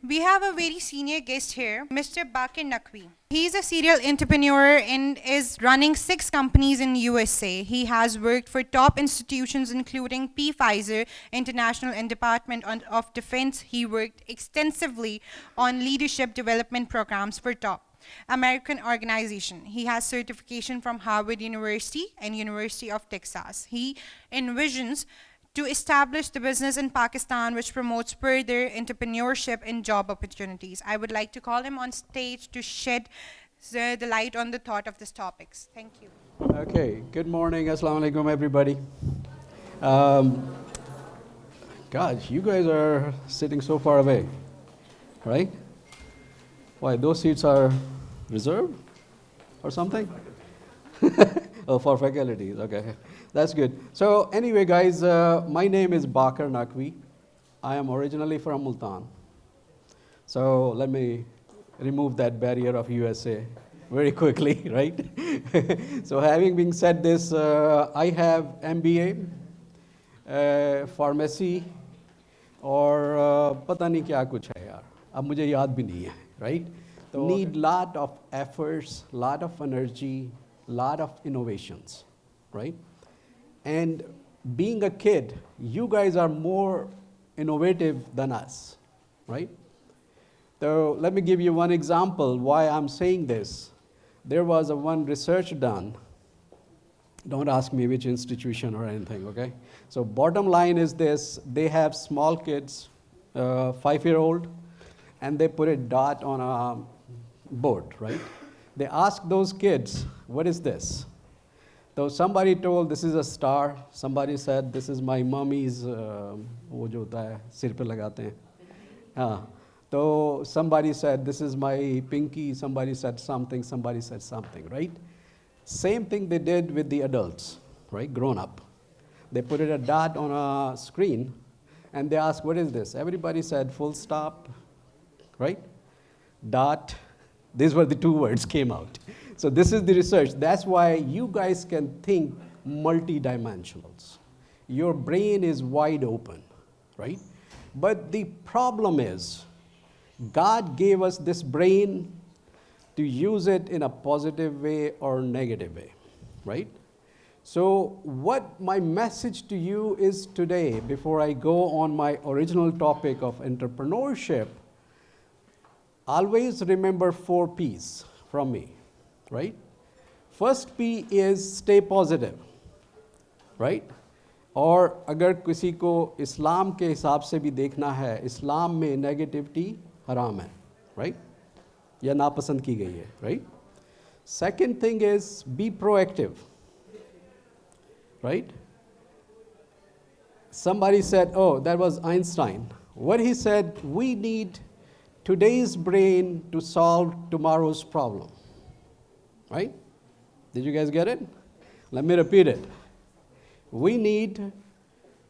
We have a very senior guest here, Mr. Bakir Naqvi. He's a serial entrepreneur and is running 6 companies in USA. He has worked for top institutions including Pfizer International and Department of Defense. He worked extensively on leadership development programs for top American organization. He has certification from Harvard University and University of Texas. He envisions to establish the business in Pakistan, which promotes further entrepreneurship and job opportunities. I would like to call him on stage to shed the light on the thought of these topics. Thank you. Okay, good morning. Assalamu alaikum, everybody. Um, Gosh, you guys are sitting so far away, right? Why, those seats are reserved or something? Oh, for faculties, okay. That's good. So anyway, guys, my name is Bakir Naqvi. I am originally from Multan. So let me remove that barrier of USA very quickly, right? So having been said this, I have MBA, pharmacy, और पता नहीं क्या कुछ है यार, अब मुझे याद भी नहीं है, right? Need lot of efforts, lot of energy, lot of innovations, right? And being a kid, you guys are more innovative than us, right? So let me give you one example why I'm saying this. There was one research done. Don't ask me which institution or anything, okay? So bottom line is this: they have small kids, 5-year-old, and they put a dot on a board, right? They ask those kids, what is this? So somebody told this is a star. Somebody said this is my mommy's, वो जो होता है सिर पे लगाते हैं. हाँ. So somebody said this is my pinky. Somebody said something. Somebody said something, right? Same thing they did with the adults, right? Grown up. They put it a dot on a screen, and they asked, what is this? Everybody said full stop, right? Dot. These were the 2 words came out. So this is the research. That's why you guys can think multidimensionals. Your brain is wide open, right? But the problem is, God gave us this brain to use it in a positive way or negative way, right? So what my message to you is today, before I go on my original topic of entrepreneurship, always remember 4 P's from me, right? First P is stay positive, right? और अगर किसी को इस्लाम के हिसाब से भी देखना है, इस्लाम में नेगेटिविटी हराम है, right? या नापसंद की गई है, right? Second thing is be proactive, right? Somebody said, oh, that was Einstein. What he said, we need today's brain to solve tomorrow's problem, right? Did you guys get it? Let me repeat it. We need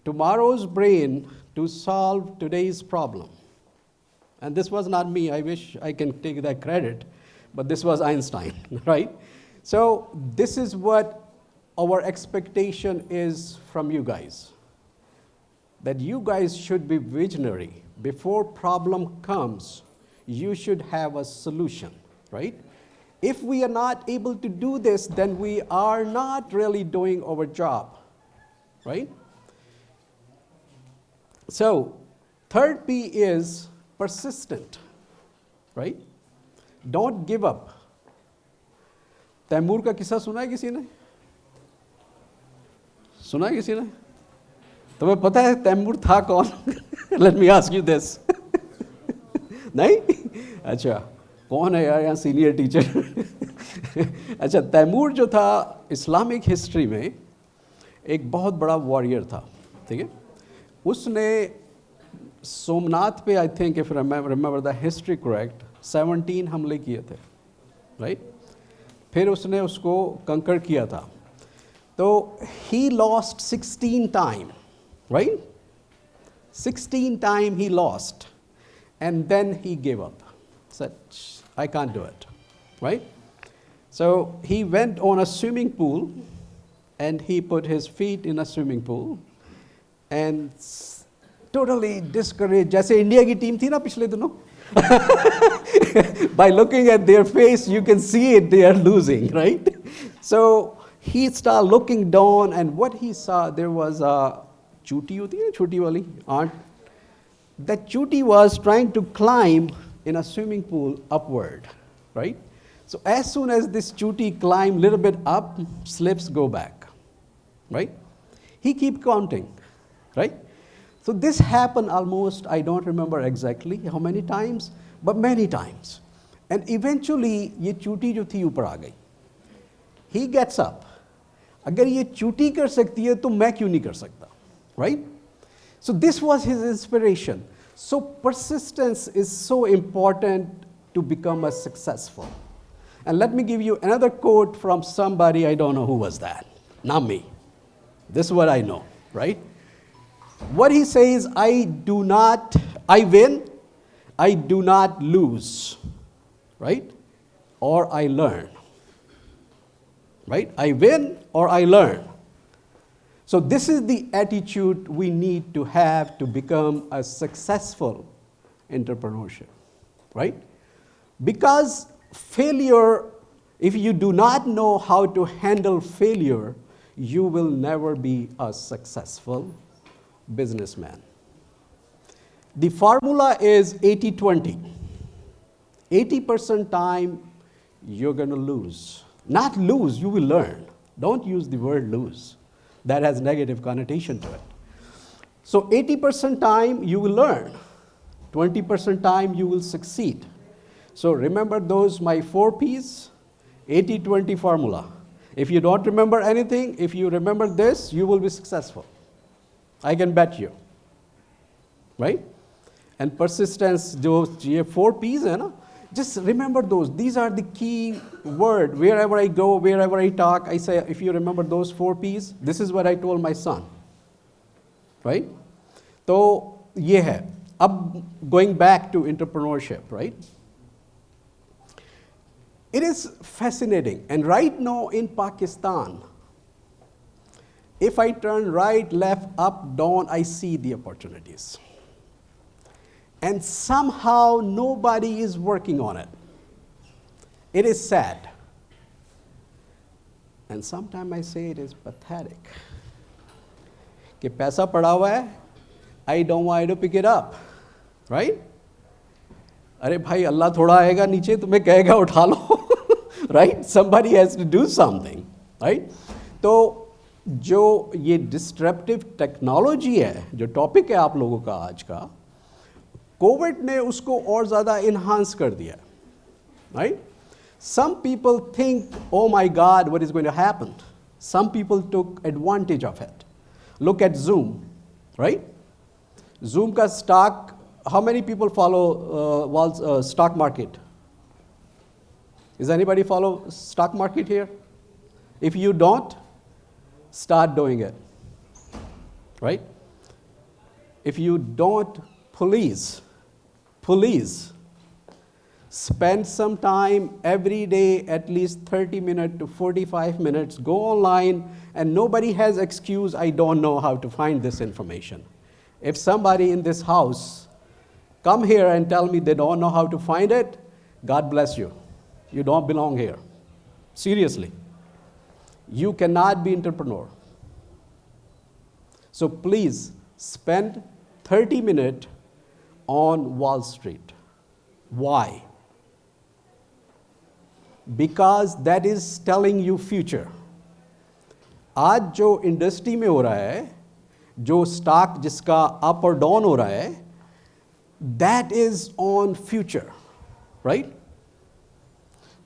tomorrow's brain to solve today's problem. And this was not me. I wish I can take that credit, but this was Einstein, right? So this is what our expectation is from you guys, that you guys should be visionary. Before problem comes, you should have a solution, right? If we are not able to do this, then we are not really doing our job, right? So, third P is persistent, right? Don't give up. Taimur का किस्सा सुना है किसी ने? सुना है किसी ने? तुम्हें पता है तैमूर था कौन? Let me ask you this. नहीं? अच्छा, कौन है यार यहाँ सीनियर टीचर? अच्छा, तैमूर जो था इस्लामिक हिस्ट्री में एक बहुत बड़ा वॉरियर था, ठीक है? उसने सोमनाथ पे, I think if remember the history correct, 17 हमले किए थे, राइट? फिर उसने उसको कंकर किया था. तो he lost 16 time, right? 16 time he lost, and then he gave up. Said, I can't do it, right? So he went on a swimming pool, and he put his feet in a swimming pool, and totally discouraged. जैसे India की team थी ना पिछले दिनों. By looking at their face, you can see it, they are losing, right? So he started looking down, and what he saw, there was a chuti hoti hai, choti wali aunt. That chuti was trying to climb in a swimming pool upward, right? So as soon as this chuti climb a little bit up, slips, go back, right? He keep counting, right? So this happened almost, I don't remember exactly how many times, but many times. And eventually, ये चूटी जो थी ऊपर आ गई. He gets up. अगर ये चूटी कर सकती है तो मैं क्यों नहीं कर सकता, right? So this was his inspiration. So persistence is so important to become a successful. And let me give you another quote from somebody, I don't know who was that, not me. This is what I know, right? What he says, I win, I do not lose, right? Or I learn, right? I win or I learn. So this is the attitude we need to have to become a successful entrepreneurship, right? Because failure, if you do not know how to handle failure, you will never be a successful businessman. The formula is 80-20. 80% time you're going to lose. Not lose, you will learn. Don't use the word lose. That has negative connotation to it. So 80% time you will learn. 20% time you will succeed. So remember those, my 4 P's, 80-20 formula. If you don't remember anything, if you remember this, you will be successful. I can bet you, right? And persistence, जो ये 4 P's है ना, just remember those. These are the key word. Wherever I go, wherever I talk, I say, if you remember those 4 P's, this is what I told my son, right? तो ये है. अब going back to entrepreneurship, right? It is fascinating. And right now in Pakistan, if I turn right, left, up, down, I see the opportunities. And somehow nobody is working on it. It is sad. And sometimes I say it is pathetic. कि पैसा पड़ा हुआ है, I don't want you to pick it up, right? अरे भाई अल्लाह थोड़ा आएगा नीचे तुम्हें कहेगा उठा लो, right? Somebody has to do something, right? तो जो ये डिस्ट्रप्टिव टेक्नोलॉजी है, जो टॉपिक है आप लोगों का आज का, कोविड ने उसको और ज़्यादा इन्हांस कर दिया, right? Some people think, oh my God, what is going to happen? Some people took advantage of it. Look at Zoom, right? Zoom का stock, how many people follow stock market? Does anybody follow stock market here? If you don't, start doing it, right? If you don't, please, spend some time every day, at least 30 minutes to 45 minutes, go online, and nobody has excuse, I don't know how to find this information. If somebody in this house come here and tell me they don't know how to find it, God bless you. You don't belong here. Seriously. You cannot be entrepreneur. So please spend 30 minutes on Wall Street. Why? Because that is telling you future. आज जो industry में हो रहा है, जो stock जिसका up और down हो रहा है, that is on future, right?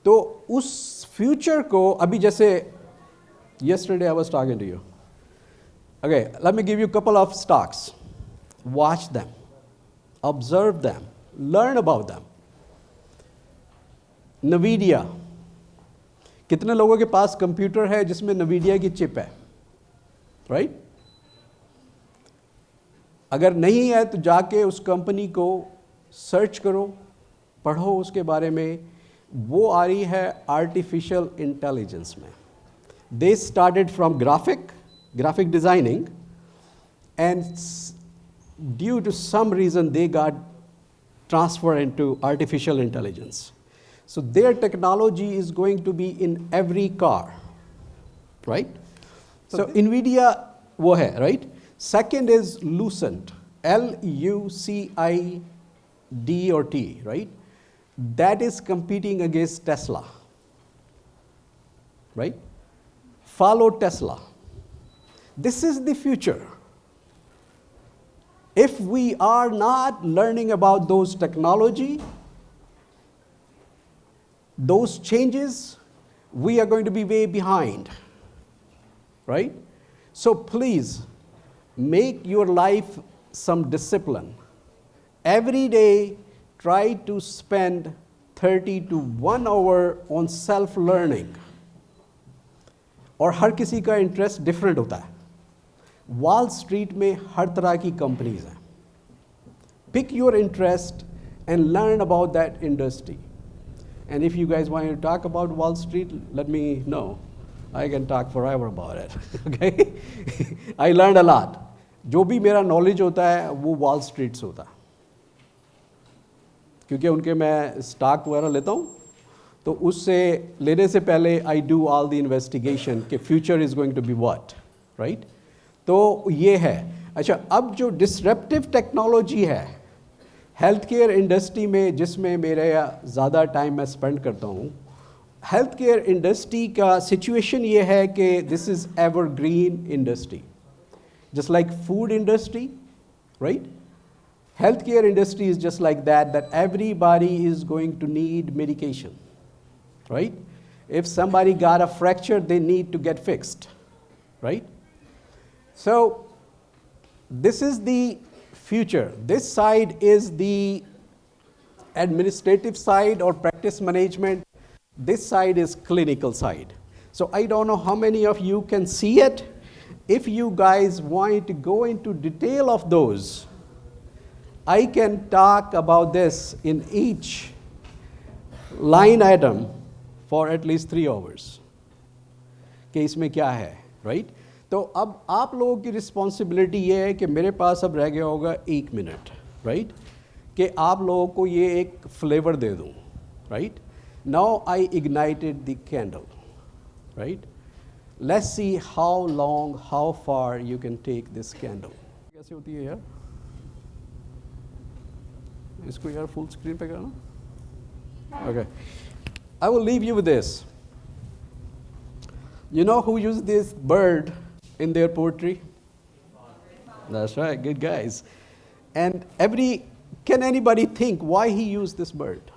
तो उस future को अभी जैसे yesterday I was talking to you. Okay, let me give you a couple of stocks. Watch them, observe them, learn about them. NVIDIA. कितने लोगों के पास कंप्यूटर है जिसमें NVIDIA की चिप है, राइट? अगर नहीं है तो जाके उस कंपनी को सर्च करो, पढ़ो उसके बारे में. वो आ रही है आर्टिफिशियल इंटेलिजेंस में. They started from graphic designing, and due to some reason, they got transferred into artificial intelligence. So their technology is going to be in every car, right? So NVIDIA wo hai, right? Second is Lucent, Lucid or T, right? That is competing against Tesla, right? Follow Tesla. This is the future. If we are not learning about those technology, those changes, we are going to be way behind, right? So please, make your life some discipline. Every day, try to spend 30 to 1 hour on self-learning. اور ہر کسی کا interest different ہوتا ہے. وال street میں ہر طرح کی companies ہیں. Pick your interest and learn about that industry. And if you guys want to talk about Wall Street, let me know. I can talk forever about it. Okay? I learned a lot. جو بھی میرا knowledge ہوتا ہے وہ وال street سے ہوتا ہے, کیونکہ ان کے میں اسٹاک وغیرہ لیتا ہوں, تو اس سے لینے سے پہلے I do all the investigation کہ future is going to be what, right. تو یہ ہے. اچھا, اب جو ڈسرپٹیو ٹیکنالوجی ہے ہیلتھ کیئر انڈسٹری میں, جس میں میرا زیادہ ٹائم میں اسپینڈ کرتا ہوں, ہیلتھ کیئر انڈسٹری کا سچویشن یہ ہے کہ this is evergreen industry, just like food industry, right. Healthcare industry is just like that, that everybody is going to need medication, right? If somebody got a fracture, they need to get fixed, right? So this is the future. This side is the administrative side or practice management. This side is clinical side. So I don't know how many of you can see it. If you guys want to go into detail of those, I can talk about this in each line item for at least 3 hours. کہ اس میں کیا ہے, right. تو اب آپ لوگوں کی responsibility یہ ہے کہ میرے پاس اب رہ گیا ہوگا 1 منٹ, رائٹ, کہ آپ لوگوں کو یہ ایک فلیور دے دوں, right. Now I ignited the candle, right? Let's see how long, how far you can take this candle. کیسے ہوتی ہے یار؟ اس کو یار فل اسکرین پہ کرنا. Okay, I will leave you with this. You know who used this bird in their poetry? That's right, good guys. And can anybody think why he used this bird?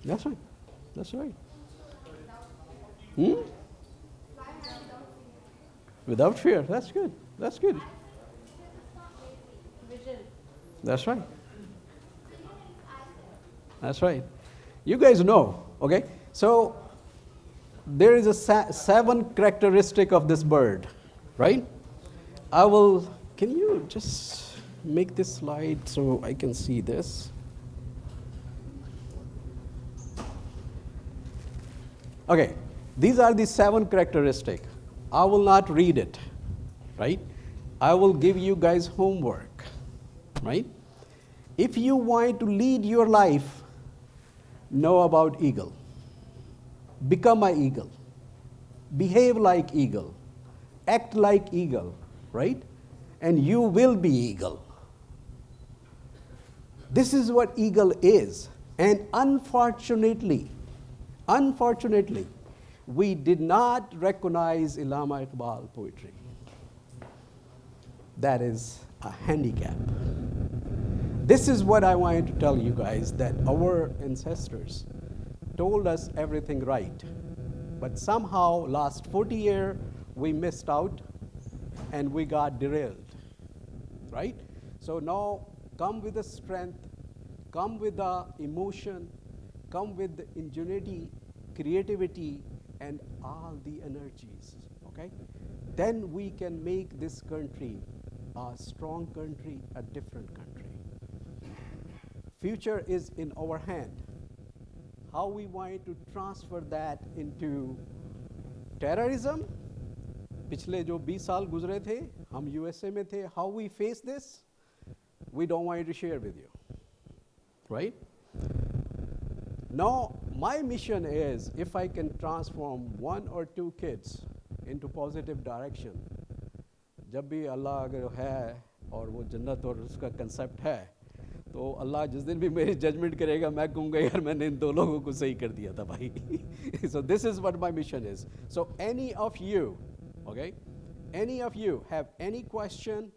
That's right. That's right. Without fear. That's good. That's good. That's right. That's right. You guys know, okay? So there is a 7 characteristic of this bird, right? Can you just make this slide so I can see this? Okay, these are the 7 characteristics. I will not read it, right? I will give you guys homework, right? If you want to lead your life, know about eagle. Become an eagle. Behave like eagle. Act like eagle, right? And you will be eagle. This is what eagle is. And unfortunately, we did not recognize Allama Iqbal poetry. That is a handicap. This is what I wanted to tell you guys, that our ancestors told us everything right. But somehow, last 40 years, we missed out and we got derailed, right? So now, come with the strength, come with the emotion, come with the ingenuity, creativity, and all the energies, okay? Then we can make this country a strong country, a different country. Future is in our hand. How we want to transfer that into terrorism پچھلے جو 20 سال گزرے تھے ہم U S A میں تھے, how we face this, we don't want to share with you, right. Now my mission is if I can transform 1 or 2 kids into positive direction, جب بھی اللہ اگر ہے اور وہ جنت اور اس کا کنسیپٹ ہے تو اللہ جس دن بھی میری ججمنٹ کرے گا میں کہوں گا یار میں نے ان 2 لوگوں کو صحیح کر دیا تھا بھائی. So this is what my mission is. So any of you, okay, any of you have any question,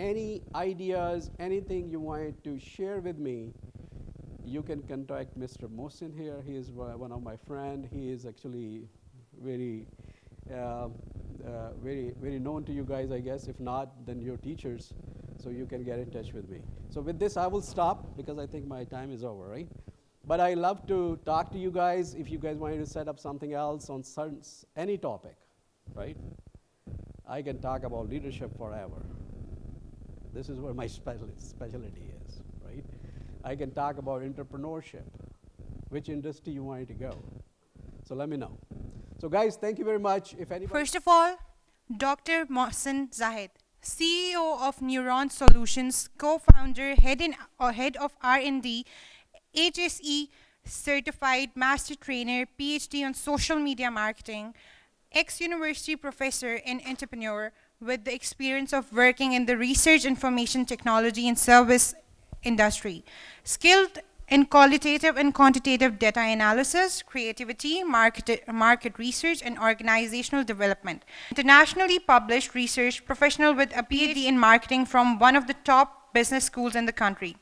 any ideas, anything you want to share with me, you can contact Mr. Mohsin here. He is one of my friend. He is actually very very known to you guys, I guess. If not, then your teachers. So you can get in touch with me. So with this, I will stop because I think my time is over, right? But I love to talk to you guys. If you guys want to set up something else on any topic, right? I can talk about leadership forever. This is where my specialty is, right? I can talk about entrepreneurship, which industry you want to go. So let me know. So guys, thank you very much. If anybody... First of all, Dr. Mohsin Zahid, CEO of Neuron Solutions, co-founder, head of R&D, HSE certified master trainer, PhD on social media marketing, ex-university professor and entrepreneur with the experience of working in the research, information technology and service industry, skilled in qualitative and quantitative data analysis, creativity, market research, and organizational development. Internationally published research professional with a PhD in marketing from one of the top business schools in the country.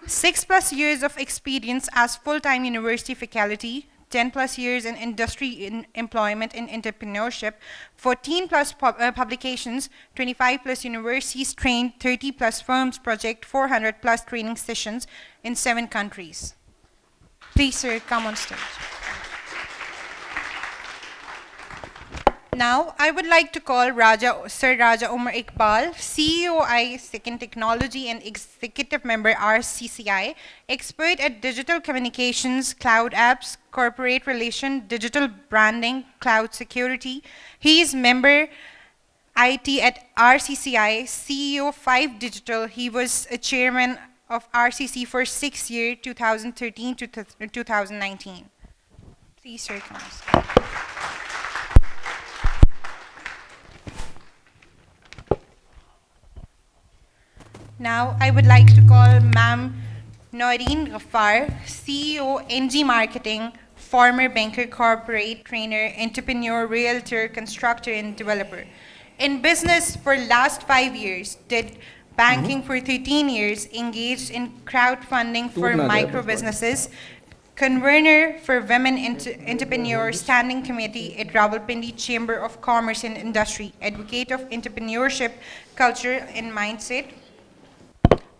6+ years of experience as full-time university faculty, 10+ years in industry employment and entrepreneurship, 14+ publications, 25+ universities trained, 30+ firms project, 400+ training sessions in 7 countries. Please, sir, come on stage. Now, I would like to call Sir Raja Umar Iqbal, CEO iSecond Technology and Executive Member RCCI, expert at digital communications, cloud apps, corporate relation, digital branding, cloud security. He is member IT at RCCI, CEO of 5 Digital. He was a chairman of RCC for 6 years, 2013 to 2019. Please, sir, come on. Now, I would like to call Ma'am Noreen Ghaffar, CEO, NG Marketing, former banker, corporate trainer, entrepreneur, realtor, constructor, and developer. In business for last 5 years, did banking for 13 years, engaged in crowdfunding for micro businesses, convener for women entrepreneurs, standing committee at Rawalpindi Chamber of Commerce and Industry, advocate of entrepreneurship, culture, and mindset.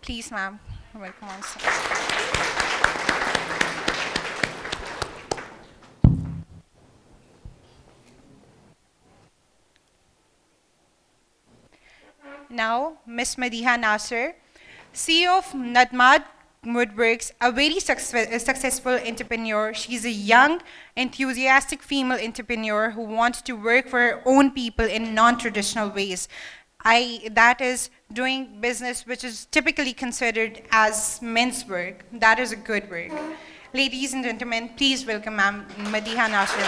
Please, ma'am, welcome on stage. Now, Ms. Madiha Nasser, CEO of Nadmad Woodworks, a very successful entrepreneur. She's a young, enthusiastic female entrepreneur who wants to work for her own people in non-traditional ways. That is doing business which is typically considered as men's work. That is a good work. Ladies and gentlemen, please welcome Ma'am Madiha Nasser.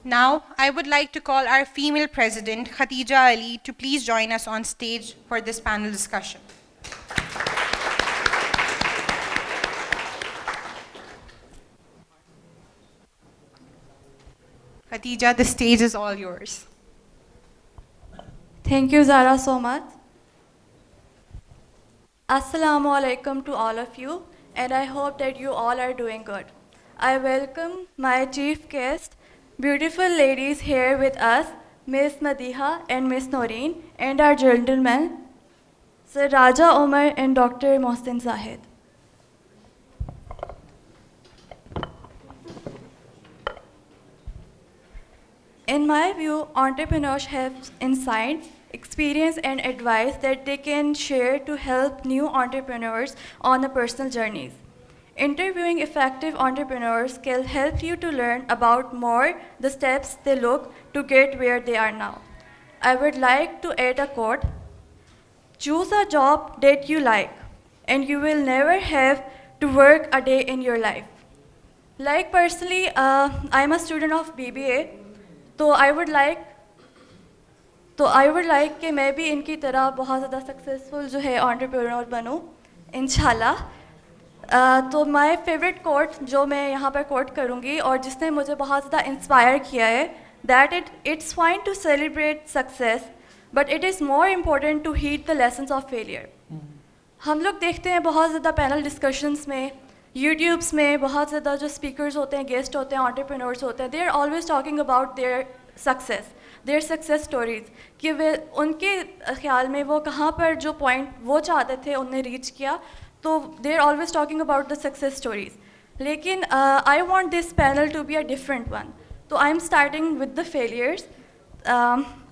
Now, I would like to call our female president, Khatija Ali, to please join us on stage for this panel discussion. Khatija, the stage is all yours. Thank you, Zara, so much. Assalamu alaikum to all of you, and I hope that you all are doing good. I welcome my chief guest, beautiful ladies here with us, Ms. Madiha and Ms. Noreen, and our gentlemen, Sir Raja Umar and Dr. Mohsin Zahid. In my view, entrepreneurs have insight experience and advice that they can share to help new entrepreneurs on their personal journeys. Interviewing effective entrepreneurs can help you to learn about more the steps they look to get where they are now. I would like to add a quote: choose a job that you like, and you will never have to work a day in your life. Like personally, I'm a student of BBA, तो I would like کہ میں بھی ان کی طرح بہت زیادہ successful جو ہے entrepreneur بنوں انشاءاللہ. تو مائی فیوریٹ کوٹ جو میں یہاں پر کوٹ کروں گی اور جس نے مجھے بہت زیادہ انسپائر کیا ہے, that it's fine to celebrate success but it is more important to heed the lessons of failure. ہم لوگ دیکھتے ہیں بہت زیادہ پینل ڈسکشنس میں, یوٹیوبس میں بہت زیادہ جو اسپیکرز ہوتے ہیں, گیسٹ ہوتے ہیں, entrepreneurs ہوتے ہیں, they are always talking about their success, their success stories, کہ وہ ان کے خیال میں وہ کہاں پر جو پوائنٹ وہ چاہتے تھے ان نے ریچ کیا, تو they are always talking about the success stories. لیکن I want this panel to be a different one, تو I am starting with the failures.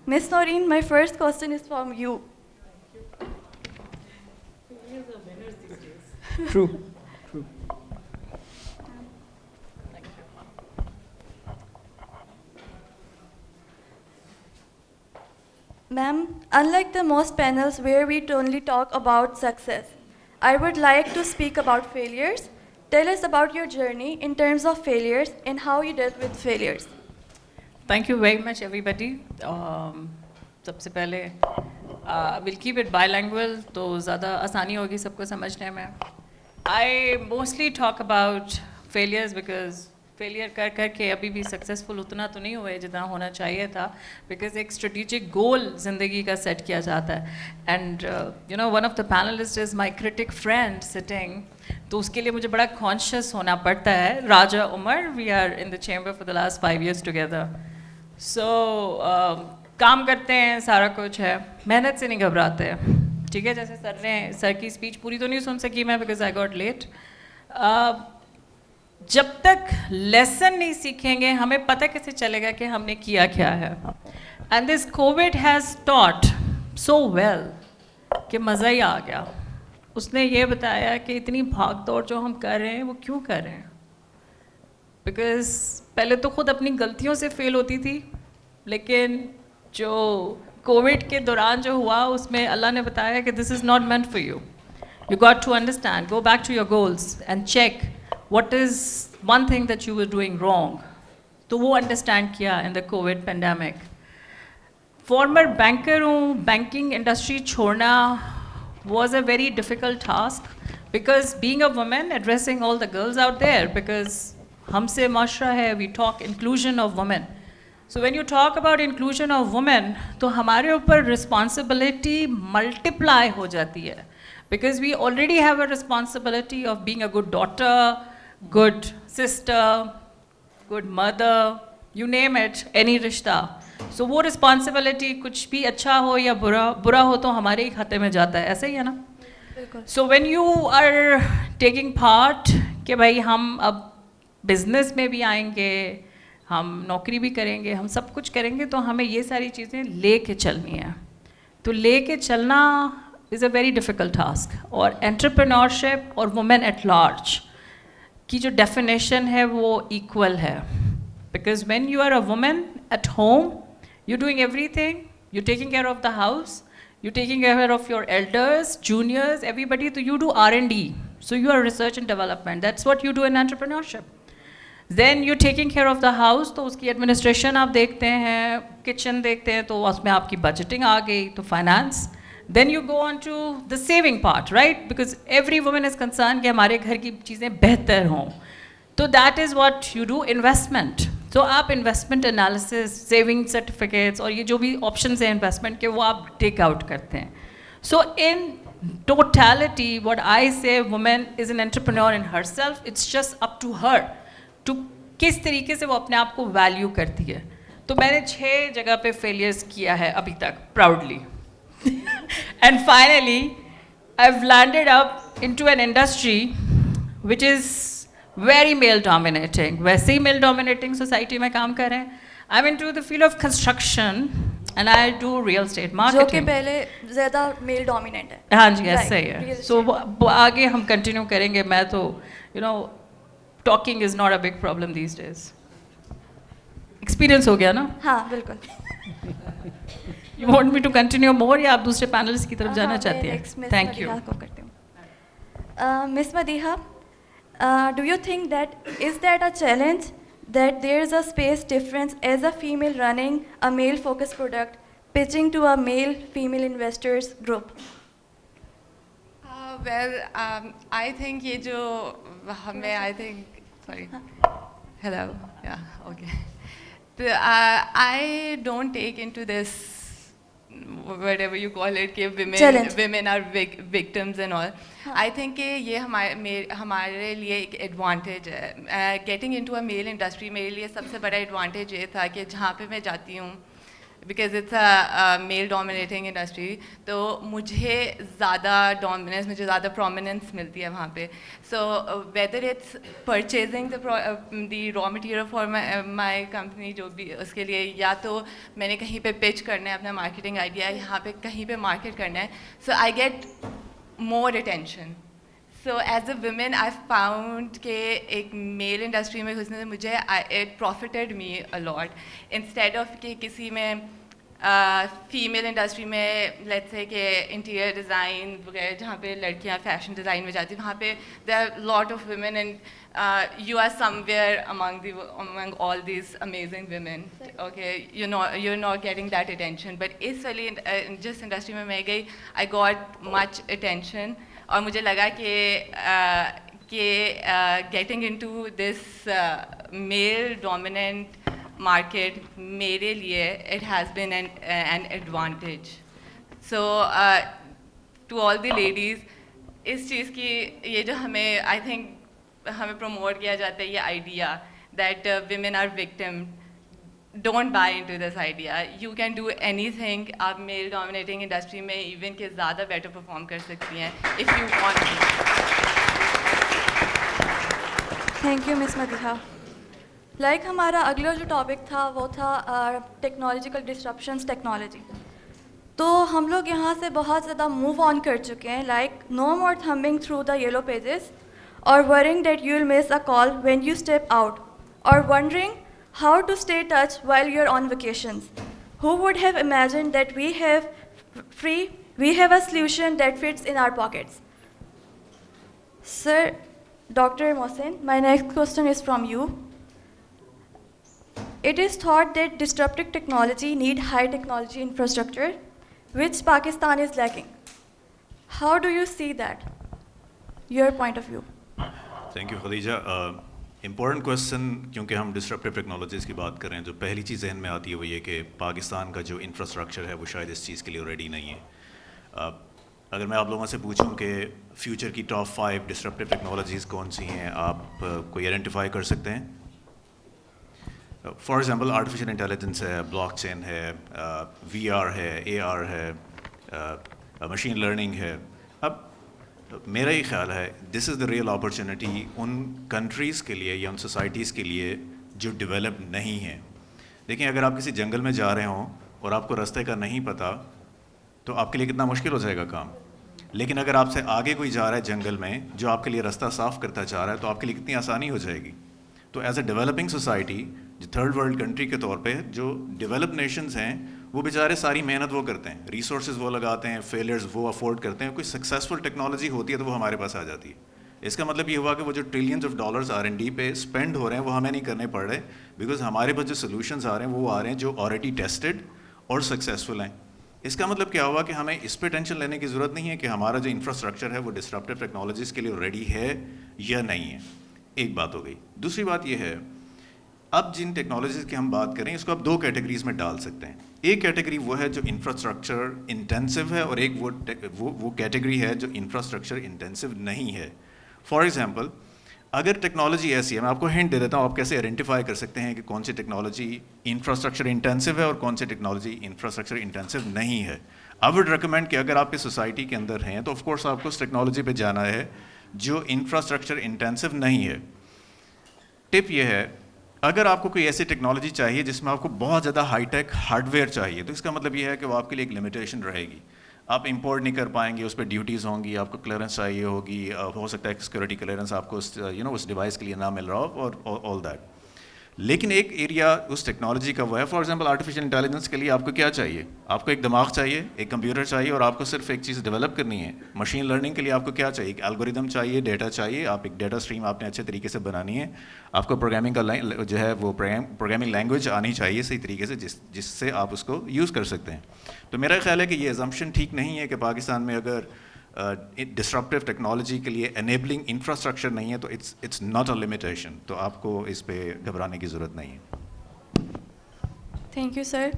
Miss Noreen, my first question is from you. True. Ma'am, unlike the most panels where we only talk about success, I would like to speak about failures. Tell us about your journey in terms of failures and how you dealt with failures. Thank you very much, everybody. سب سے پہلے we'll keep it bilingual, تو زیادہ آسانی ہوگی سب کو سمجھنے میں. I mostly talk about failures because failure کر کر کے ابھی بھی سکسیزفل اتنا تو نہیں ہوئے جتنا ہونا چاہیے تھا, بیکاز ایک اسٹریٹجک گول زندگی کا سیٹ کیا جاتا ہے. And you know one of the panelist is my critic friend sitting, تو اس کے لیے مجھے بڑا کانشیس ہونا پڑتا ہے. Raja Umar, we are in the chamber for the last 5 years together. So کام کرتے ہیں, سارا کچھ ہے, محنت سے نہیں گھبراتے. ٹھیک ہے, جیسے سر کی اسپیچ پوری تو نہیں سن سکی میں بیکاز آئی گاٹ لیٹ. جب تک لیسن نہیں سیکھیں گے ہمیں پتہ کیسے چلے گا کہ ہم نے کیا کیا ہے. And this Covid has taught so well کہ مزہ ہی آ گیا. اس نے یہ بتایا کہ اتنی بھاگ دوڑ جو ہم کر رہے ہیں وہ کیوں کر رہے ہیں, بیکاز پہلے تو خود اپنی غلطیوں سے فیل ہوتی تھی, لیکن جو کووڈ کے دوران جو ہوا اس میں اللہ نے بتایا کہ this is not meant for you, you got to understand, go back to your goals and check what is one thing that you were doing wrong. تو وہ انڈرسٹینڈ کیا in the COVID pandemic. Former banker ہوں, banking industry چھوڑنا was a very difficult task because being a woman, addressing all the girls out there, because ہم سے معاشرہ ہے, we talk inclusion of women. So when you talk about inclusion of women, تو ہمارے اوپر responsibility multiply ہو جاتی ہے, because we already have a responsibility of being a good daughter, good sister, good mother, you name it, any رشتہ. سو وہ responsibility کچھ بھی اچھا ہو یا برا ہو تو ہمارے ہی کھاتے میں جاتا ہے, ایسا ہی ہے نا. So when you are taking part کہ بھائی ہم اب بزنس میں بھی آئیں گے, ہم نوکری بھی کریں گے, ہم سب کچھ کریں گے, تو ہمیں یہ ساری چیزیں لے کے چلنی ہے. تو لے کے چلنا is a very difficult task. اور انٹرپرینورشپ اور وومن ایٹ لارج کی جو ڈیفینیشن ہے وہ ایکول ہے, because when you are a woman at home, you're doing everything, you're taking care of the house, you're taking care of your elders, juniors, everybody, so you do R&D, so you are research and development, that's what you do in entrepreneurship. Then you're taking care of the house, تو اس کی administration آپ دیکھتے ہیں, kitchen دیکھتے ہیں, تو اس میں آپ کی budgeting آ گئی, تو finance. Then you go on to the saving part, right, because every woman is concerned کہ ہمارے گھر کی چیزیں بہتر ہوں, تو that is what you do, investment. تو آپ انویسٹمنٹ انالیسس, سیونگ سرٹیفکیٹس اور یہ جو بھی آپشنز ہیں انویسٹمنٹ کے وہ آپ ٹیک آؤٹ کرتے ہیں. سو in totality what I say woman is an entrepreneur in herself, it's just up to her to کس طریقے سے وہ اپنے آپ کو ویلیو کرتی ہے. تو میں نے 6 جگہ پہ فیلیئرس کیا ہے ابھی تک proudly, and finally I have landed up into an industry which is very male dominating. ویسے ہی میل ڈومینیٹنگ سوسائٹی میں کام کر رہے ہیں. I am into the field of construction, and I do real estate جو کہ marketing. پہلے زیادہ میل ڈومیننٹ ہے. ہاں جی Right, ایسا ہی real ہے. estate. سو آگے ہم کنٹینیو کریں گے. میں تو talking is not a big problem these days. Experience ہو گیا نا. ہاں بالکل. You want me to continue more یا آپ دوسرے پینلسٹ کی طرف جانا چاہتے ہیں؟ Thank you. Miss Madiha, do you think is that a challenge that there is a space difference as a female running a male focused product pitching to a male female investors group? I think یہ جو ہمیں sorry. Hello. Yeah, okay. I don't take into this whatever you call it کہ women are victims and all. I think کہ یہ ہمارے لیے ایک advantage ہے. گیٹنگ انٹو اے میل انڈسٹری میرے لیے سب سے بڑا ایڈوانٹیج یہ تھا کہ جہاں پہ میں جاتی ہوں because it's a male dominating industry, تو مجھے زیادہ ڈومیننس, مجھے زیادہ پرومیننس ملتی ہے وہاں پہ. So whether it's purchasing the raw material for my company, جو بھی اس کے لیے, یا تو میں نے کہیں پہ پچ کرنا ہے اپنا مارکیٹنگ آئیڈیا, یہاں پہ کہیں پہ مارکیٹ کرنا ہے, so I get more attention. So as a women I found کہ ایک میل انڈسٹری میں گھسنے سے مجھے it profited me a lot instead of کہ کسی میں فیمیل انڈسٹری میں لیٹس سے کہ انٹیریئر ڈیزائن وغیرہ جہاں پہ لڑکیاں فیشن ڈیزائن میں جاتی ہیں, وہاں پہ there are lot of women and you are somewhere among all these amazing women. Okay, you're not getting that attention. But اس والی جس انڈسٹری میں میں گئی I got much attention, اور مجھے لگا کہ getting into this male dominant market میرے لیے it has been an advantage. So to all the ladies, اس چیز کی یہ جو ہمیں I think ہمیں پروموٹ کیا جاتا ہے یہ idea that women are victim, don't buy into this idea. You can do anything. آپ میل ڈومینیٹنگ انڈسٹری میں ایون کہ زیادہ بیٹر پرفارم کر سکتی ہیں if you want to. Thank you miss Madiha. Like ہمارا اگلا جو ٹاپک تھا وہ تھا ٹیکنالوجیکل ڈسرپشنس ٹیکنالوجی. تو ہم لوگ یہاں سے بہت زیادہ موو آن کر چکے ہیں. Like no more thumbing through the yellow pages اور worrying that you will miss a call when you step out, اور wondering how to stay touch while you are on vacations. Who would have imagined that we have a solution that fits in our pockets. Sir Dr. Mohsin, my next question is from you. It is thought that disruptive technology need high technology infrastructure, which Pakistan is lacking. How do you see that? Your point of view. Thank you, Khadija. Important question, کیونکہ ہم disruptive technologies کی بات کر رہے ہیں, جو پہلی چیز ذہن میں آتی ہے وہ یہ کہ پاکستان کا جو انفراسٹرکچر ہے وہ شاید اس چیز کے لیے ریڈی نہیں ہے. اگر میں آپ لوگوں سے پوچھوں کہ فیوچر کی ٹاپ 5 ڈسرپٹیو ٹیکنالوجیز کون سی ہیں, آپ کوئی آئیڈینٹیفائی کر سکتے ہیں؟ فار ایگزامپل آرٹیفیشیل انٹیلیجنس ہے, بلاک چین ہے, وی آر ہے, اے آر ہے, مشین لرننگ ہے. اب میرا یہ خیال ہے this is the real opportunity in countries کے لیے یا ان سوسائٹیز کے لیے جو ڈیولپ نہیں ہیں. دیکھیں, اگر آپ کسی جنگل میں جا رہے ہوں اور آپ کو راستے کا نہیں پتہ تو آپ کے لیے کتنا مشکل ہو جائے گا کام. لیکن اگر آپ سے آگے کوئی جا رہا ہے جنگل میں جو آپ کے لیے راستہ صاف کرتا جا رہا ہے تو آپ کے لیے کتنی آسانی ہو جائے گی. تو ایز اے ڈیولپنگ سوسائٹی, جو تھرڈ ورلڈ کنٹری کے طور پہ جو ڈیولپ نیشنز ہیں وہ بیچارے ساری محنت وہ کرتے ہیں, ریسورسز وہ لگاتے ہیں, فیلئرز وہ افورڈ کرتے ہیں. کوئی سکسیزفل ٹیکنالوجی ہوتی ہے تو وہ ہمارے پاس آ جاتی ہے. اس کا مطلب یہ ہوا کہ وہ جو ٹریلینز آف ڈالرز R&D پہ اسپینڈ ہو رہے ہیں وہ ہمیں نہیں کرنے پڑ رہے, بیکاز ہمارے پاس جو سولوشنز آ رہے ہیں وہ آ رہے ہیں جو آلریڈی ٹیسٹڈ اور سکسیزفل ہیں. اس کا مطلب کیا ہوا کہ ہمیں اس پہ ٹینشن لینے کی ضرورت نہیں ہے کہ ہمارا جو انفراسٹرکچر ہے وہ ڈسرپٹیو ٹیکنالوجیز کے لیے ریڈی ہے یا نہیں ہے. ایک بات ہو گئی. دوسری بات یہ ہے, اب جن ٹیکنالوجیز کی ہم بات کریں اس کو آپ 2 کیٹیگریز میں ڈال سکتے ہیں. ایک کیٹیگری وہ ہے جو انفراسٹرکچر انٹینسو ہے, اور ایک وہ کیٹیگری ہے جو انفراسٹرکچر انٹینسو نہیں ہے. فار ایگزامپل, اگر ٹیکنالوجی ایسی ہے, میں آپ کو ہنٹ دے دیتا ہوں, آپ کیسے آئیڈینٹیفائی کر سکتے ہیں کہ کون سی ٹیکنالوجی انفراسٹرکچر انٹینسو ہے اور کون سی ٹیکنالوجی انفراسٹرکچر انٹینسو نہیں ہے. آئی وڈ ریکمینڈ کہ اگر آپ اس سوسائٹی کے اندر ہیں تو آف کورس آپ کو اس ٹیکنالوجی پہ جانا ہے جو انفراسٹرکچر انٹینسو نہیں ہے. ٹپ یہ ہے اگر آپ کو کوئی ایسی ٹیکنالوجی چاہیے جس میں آپ کو بہت زیادہ ہائی ٹیک ہارڈ ویئر چاہیے, تو اس کا مطلب یہ ہے کہ وہ آپ کے لیے ایک لمیٹیشن رہے گی. آپ امپورٹ نہیں کر پائیں گے, اس پہ ڈیوٹیز ہوں گی, آپ کو کلیئرنس چاہیے ہوگی, ہو سکتا ہے کہ سیکورٹی کلیئرنس آپ کو اس ڈیوائس کے لیے نہ مل رہا ہو, اور آل دیٹ. لیکن ایک ایریا اس ٹیکنالوجی کا وہ ہے, فار ایگزامپل آرٹیفیشیل انٹیلیجنس کے لیے آپ کو کیا چاہیے؟ آپ کو ایک دماغ چاہیے, ایک کمپیوٹر چاہیے, اور آپ کو صرف ایک چیز ڈیولپ کرنی ہے. مشین لرننگ کے لیے آپ کو کیا چاہیے؟ ایک الگوریدم چاہیے, ڈیٹا چاہیے, آپ ایک ڈیٹا اسٹریم آپ نے اچھے طریقے سے بنانی ہے, آپ کو پروگرامنگ کا جو ہے وہ پروگرامنگ لینگویج آنی چاہیے صحیح طریقے سے, جس سے آپ اس کو یوز کر سکتے ہیں. تو میرا خیال ہے کہ یہ ایزمپشن ٹھیک نہیں ہے کہ پاکستان میں اگر ڈسرپٹیو ٹیکنالوجی کے لیے انیبلنگ انفراسٹرکچر نہیں ہے تو اٹس ناٹ اے لمیٹیشن, تو آپ کو اس پہ گھبرانے کی ضرورت نہیں ہے. Thank you sir.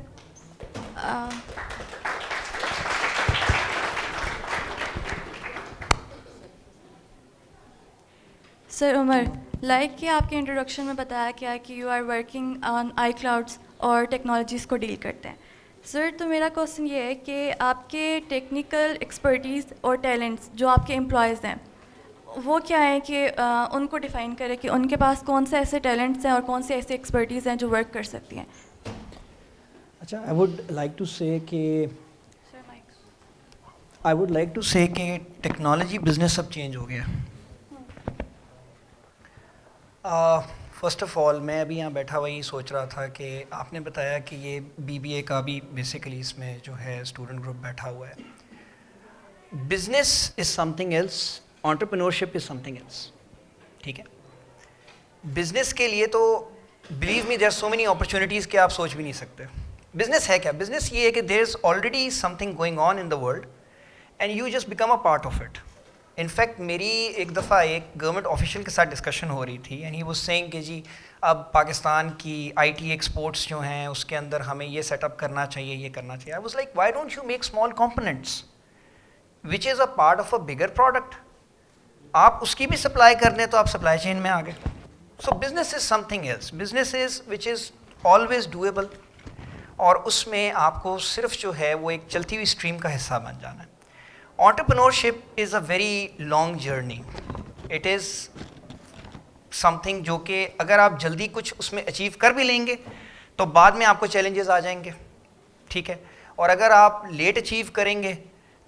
Sir Umar, like کہ آپ کے انٹروڈکشن میں بتایا گیا کہ you are working on I clouds اور ٹیکنالوجیز کو ڈیل کرتے ہیں. سر تو میرا کوشچن یہ ہے کہ آپ کے ٹیکنیکل ایکسپرٹیز اور ٹیلنٹس جو آپ کے امپلائیز ہیں وہ کیا ہیں, کہ ان کو ڈیفائن کرے کہ ان کے پاس کون سے ایسے ٹیلنٹس ہیں اور کون سے ایسے ایکسپرٹیز ہیں جو ورک کر سکتی ہیں. اچھا, آئی ووڈ لائک ٹو سے کہ ٹیکنالوجی بزنس اب چینج ہو گیا. فرسٹ آف آل میں ابھی یہاں بیٹھا ہوا ہی سوچ رہا تھا کہ آپ نے بتایا کہ یہ BBA کا بھی بیسیکلی اس میں جو ہے اسٹوڈنٹ گروپ بیٹھا ہوا ہے. Business is something else, entrepreneurship is something else. ٹھیک ہے, بزنس کے لیے تو believe me there are so many opportunities کہ آپ سوچ بھی نہیں سکتے. بزنس ہے کیا؟ بزنس یہ ہے کہ there is already something going on in the world and you just become a part of it. In fact میری ایک دفعہ ایک گورنمنٹ آفیشیل کے ساتھ ڈسکشن ہو رہی تھی اینڈ ہی واز سیئنگ کہ جی اب پاکستان کی IT ایکسپورٹس جو ہیں اس کے اندر ہمیں یہ سیٹ اپ کرنا چاہیے, یہ کرنا چاہیے. I was like why don't you make small components which is a part of a bigger product. آپ اس کی بھی سپلائی کر دیں تو آپ سپلائی چین میں آ گئے. So business is something else. Business is which is always doable, اور اس میں آپ کو صرف جو ہے وہ ایک چلتی ہوئی اسٹریم کا حصہ بن جانا ہے. Entrepreneurship is a very long journey. It is something جو کہ اگر آپ جلدی کچھ اس میں اچیو کر بھی لیں گے تو بعد میں آپ کو چیلنجز آ جائیں گے. ٹھیک ہے, اور اگر آپ لیٹ اچیو کریں گے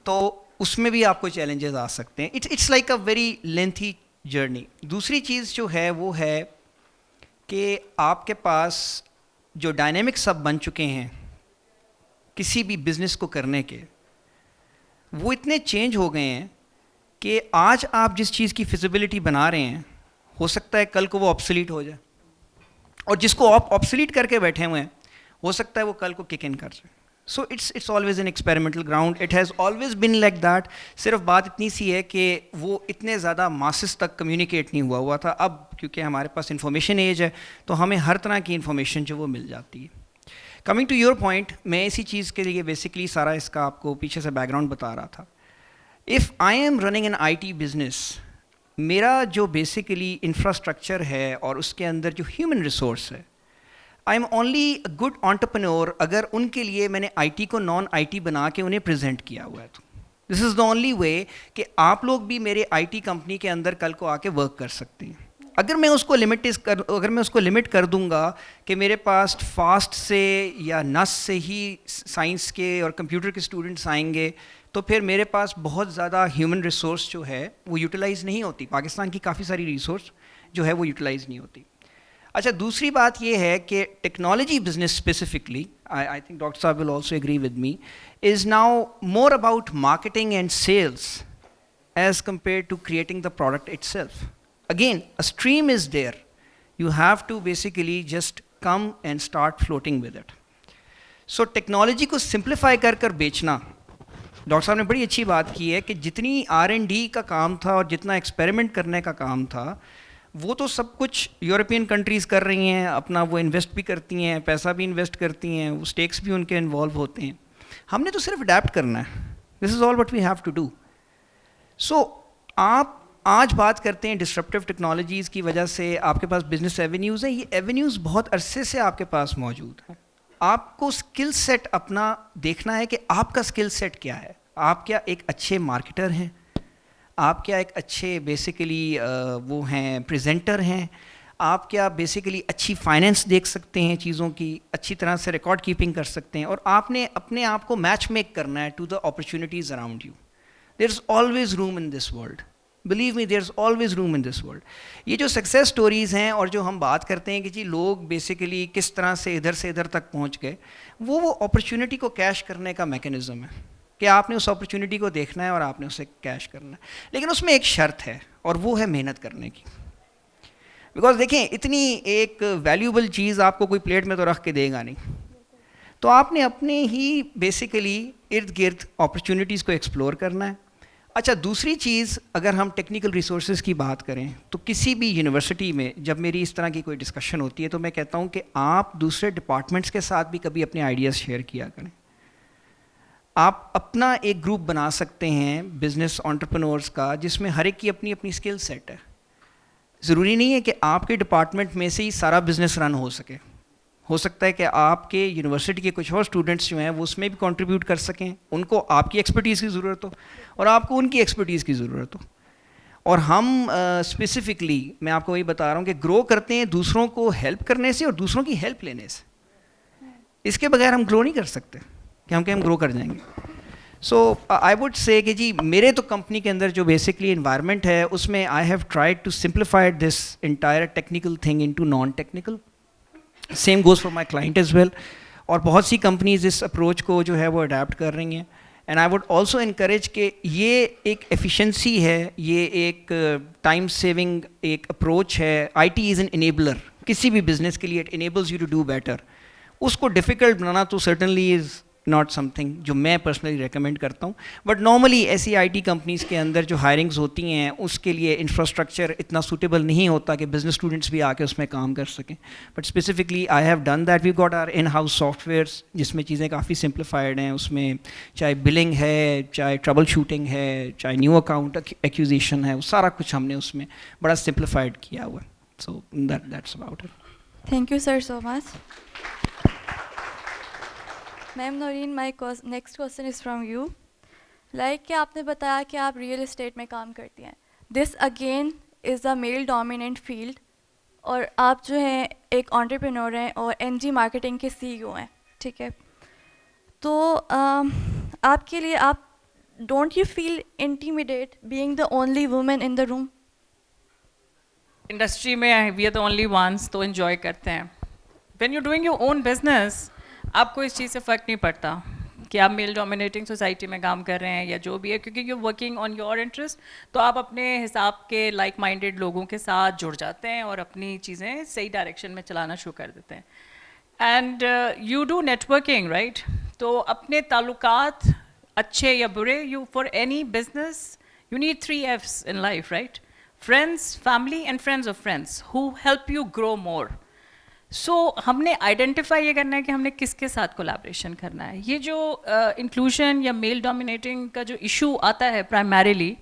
تو اس میں بھی آپ کو چیلنجز آ سکتے ہیں. It's like a very lengthy journey. دوسری چیز جو ہے وہ ہے کہ آپ کے پاس جو ڈائنامکس اب بن چکے ہیں کسی بھی بزنس کو کرنے کے, وہ اتنے چینج ہو گئے ہیں کہ آج آپ جس چیز کی فیزیبلٹی بنا رہے ہیں ہو سکتا ہے کل کو وہ آبسلیٹ ہو جائے, اور جس کو آپ آبسلیٹ کر کے بیٹھے ہوئے ہیں ہو سکتا ہے وہ کل کو کک ان کر جائے. So it's always an experimental ground. It has always been like that. صرف بات اتنی سی ہے کہ وہ اتنے زیادہ ماسز تک کمیونیکیٹ نہیں ہوا تھا. اب کیونکہ ہمارے پاس انفارمیشن ایج ہے تو ہمیں ہر طرح کی انفارمیشن جو وہ مل جاتی ہے. کمنگ ٹو یور پوائنٹ, میں اسی چیز کے لیے بیسکلی سارا اس کا آپ کو پیچھے سے بیک گراؤنڈ بتا رہا تھا. If I am running an IT business, میرا جو بیسیکلی انفراسٹرکچر ہے اور اس کے اندر جو ہیومن ریسورس ہے, I M only a good entrepreneur اگر ان کے لیے میں نے IT کو نان IT بنا کے انہیں پریزنٹ کیا ہوا ہے. تو دس از دا اونلی وے کہ آپ لوگ بھی میرے IT کمپنی کے اندر کل کو آ کے ورک کر سکتے ہیں. اگر میں اس کو لمٹ کر دوں گا کہ میرے پاس فاسٹ سے یا نس سے ہی سائنس کے اور کمپیوٹر کے اسٹوڈنٹس آئیں گے تو پھر میرے پاس بہت زیادہ ہیومن ریسورس جو ہے وہ یوٹیلائز نہیں ہوتی. پاکستان کی کافی ساری ریسورس جو ہے وہ یوٹیلائز نہیں ہوتی. اچھا, دوسری بات یہ ہے کہ technology business specifically, I think doctor صاحب will also agree with me, is now more about marketing and sales as compare to creating the product itself. Again, a stream is there. You have to basically just come and start floating with it. So technology کو simplify کر بیچنا, doctor صاحب نے بڑی اچھی بات کی ہے کہ جتنی R&D کا کام تھا اور جتنا ایکسپیریمنٹ کرنے کا کام تھا وہ تو سب کچھ یورپین کنٹریز کر رہی ہیں. اپنا وہ انویسٹ بھی کرتی ہیں, پیسہ بھی انویسٹ کرتی ہیں, وہ اسٹیکس بھی ان کے انوالو ہوتے ہیں. ہم نے تو صرف اڈیپٹ کرنا ہے. This is all what we have to do. سو آپ آج بات کرتے ہیں ڈسرپٹیو ٹیکنالوجیز کی وجہ سے آپ کے پاس بزنس ایونیوز ہیں. یہ ایونیوز بہت عرصے سے آپ کے پاس موجود ہیں. آپ کو اسکل سیٹ اپنا دیکھنا ہے کہ آپ کا اسکل سیٹ کیا ہے. آپ کیا ایک اچھے مارکیٹر ہیں, آپ کیا ایک اچھے بیسیکلی وہ ہیں پریزنٹر ہیں, آپ کیا بیسیکلی اچھی فائنینس دیکھ سکتے ہیں چیزوں کی, اچھی طرح سے ریکارڈ کیپنگ کر سکتے ہیں, اور آپ نے اپنے آپ کو میچ میک کرنا ہے to the opportunities around you. There is always room in this world, believe me, there is always room in this world. یہ جو سکسیز سٹوریز ہیں اور جو ہم بات کرتے ہیں کہ جی لوگ بیسیکلی کس طرح سے ادھر تک پہنچ گئے, وہ اپرچونیٹی کو کیش کرنے کا میکینزم ہے کہ آپ نے اس اپرچونیٹی کو دیکھنا ہے اور آپ نے اسے کیش کرنا ہے. لیکن اس میں ایک شرط ہے, اور وہ ہے محنت کرنے کی. بیکاز دیکھیں اتنی ایک ویلیوبل چیز آپ کو کوئی پلیٹ میں تو رکھ کے دے گا نہیں, تو آپ نے اپنے ہی بیسیکلی ارد گرد اپرچونیٹیز کو ایکسپلور کرنا ہے. اچھا, دوسری چیز, اگر ہم ٹیکنیکل ریسورسز کی بات کریں تو کسی بھی یونیورسٹی میں جب میری اس طرح کی کوئی ڈسکشن ہوتی ہے تو میں کہتا ہوں کہ آپ دوسرے ڈپارٹمنٹس کے ساتھ بھی کبھی اپنے آئیڈیاز شیئر کیا کریں. آپ اپنا ایک گروپ بنا سکتے ہیں بزنس انٹرپرینورز کا, جس میں ہر ایک کی اپنی اپنی اسکل سیٹ ہے. ضروری نہیں ہے کہ آپ کے ڈپارٹمنٹ میں سے ہی سارا بزنس رن ہو سکے. ہو سکتا ہے کہ آپ کے یونیورسٹی کے کچھ اور اسٹوڈنٹس جو ہیں وہ اس میں بھی کنٹریبیوٹ کر سکیں, ان کو آپ کی ایکسپرٹیز کی ضرورت ہو اور آپ کو ان کی ایکسپرٹیز کی ضرورت ہو. اور ہم اسپیسیفکلی میں آپ کو وہی بتا رہا ہوں کہ گرو کرتے ہیں دوسروں کو ہیلپ کرنے سے اور دوسروں کی ہیلپ لینے سے. اس کے بغیر ہم گرو نہیں کر سکتے کہ ہم گرو کر جائیں گے. سو آئی وڈ سے کہ جی میرے تو کمپنی کے اندر جو بیسکلی انوائرمنٹ ہے اس میں I have tried to simplify this entire technical thing into non technical. Same goes for my client as well. اور بہت سی کمپنیز اس اپروچ کو جو ہے وہ اڈیپٹ کر رہی ہیں. And I would also encourage کہ یہ ایک ایفیشنسی ہے, یہ ایک ٹائم سیونگ ایک اپروچ ہے. I T is an enabler کسی بھی بزنس کے لیے, it enables you to do better. اس کو ڈیفیکلٹ بنانا تو certainly is not something جو میں پرسنلی ریکمینڈ کرتا ہوں. بٹ نارملی ایسی آئی ٹی کمپنیز کے اندر جو ہائرنگز ہوتی ہیں اس کے لیے انفراسٹرکچر اتنا سوٹیبل نہیں ہوتا کہ بزنس اسٹوڈنٹس بھی آ کے اس میں کام کر سکیں. But specifically I have done that. We got our in house softwares جس میں چیزیں کافی سمپلیفائڈ ہیں. اس میں چاہے بلنگ ہے, چاہے ٹربل شوٹنگ ہے, چاہے نیو اکاؤنٹ ایکوزیشن ہے, وہ سارا کچھ ہم نے اس میں بڑا سمپلیفائڈ کیا ہوا ہے. So that's about it. Thank you sir so much. Ma'am Noreen, my next question is from you. Like کہ آپ نے بتایا کہ آپ ریئل اسٹیٹ میں کام کرتی ہیں. This again is the male dominant field, اور آپ جو ہیں ایک انٹرپرینور ہیں اور این جی مارکیٹنگ کے سی ای او ہیں, ٹھیک ہے. تو آپ کے لیے آپ don't you feel intimidated being the only woman in the room? Industry میں we are the only ones, تو انجوائے کرتے ہیں. When you doing your own business آپ کو اس چیز سے فرق نہیں پڑتا کہ آپ میل ڈومینیٹنگ سوسائٹی میں کام کر رہے ہیں یا جو بھی ہے, کیونکہ you working on your interest, تو آپ اپنے حساب کے لائک مائنڈیڈ لوگوں کے ساتھ جڑ جاتے ہیں اور اپنی چیزیں صحیح ڈائریکشن میں چلانا شروع کر دیتے ہیں. And you do networking right. تو اپنے تعلقات اچھے یا برے, you for any business you need 3 F's in life right. Friends, family and friends of friends who help you grow more. So ہم نے آئیڈینٹیفائی یہ کرنا ہے کہ ہم نے کس کے ساتھ کولیبریشن کرنا ہے. یہ جو انکلوژن یا میل ڈومینیٹنگ کا جو ایشو آتا ہے primarily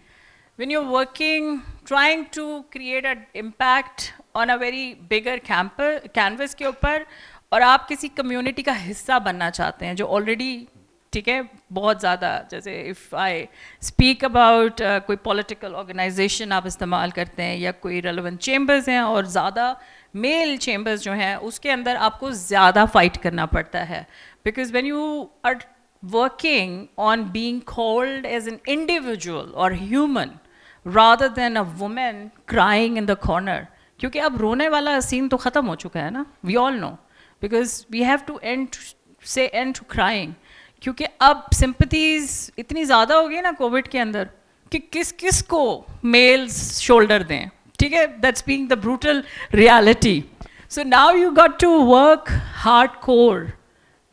when you working trying to create a impact on a very bigger canvas کے اوپر, اور آپ کسی کمیونٹی کا حصہ بننا چاہتے ہیں جو آلریڈی ٹھیک ہے بہت زیادہ, جیسے اف آئی اسپیک اباؤٹ کوئی پولیٹیکل آرگنائزیشن آپ استعمال کرتے ہیں یا کوئی ریلیونٹ چیمبرز ہیں اور زیادہ میل چیمبرز جو ہیں اس کے اندر آپ کو زیادہ فائٹ کرنا پڑتا ہے. Because when you are working on being called as an individual اور human rather than a woman crying in the corner, کیونکہ اب رونے والا سین تو ختم ہو چکا ہے نا, we all know, because we have to end to crying. کیونکہ اب سمپتھیز اتنی زیادہ ہو گئی نا کووڈ کے اندر کہ کس کس کو میلز شولڈر دیں, ٹھیک ہے, that's being the brutal reality. So now you got to work hard core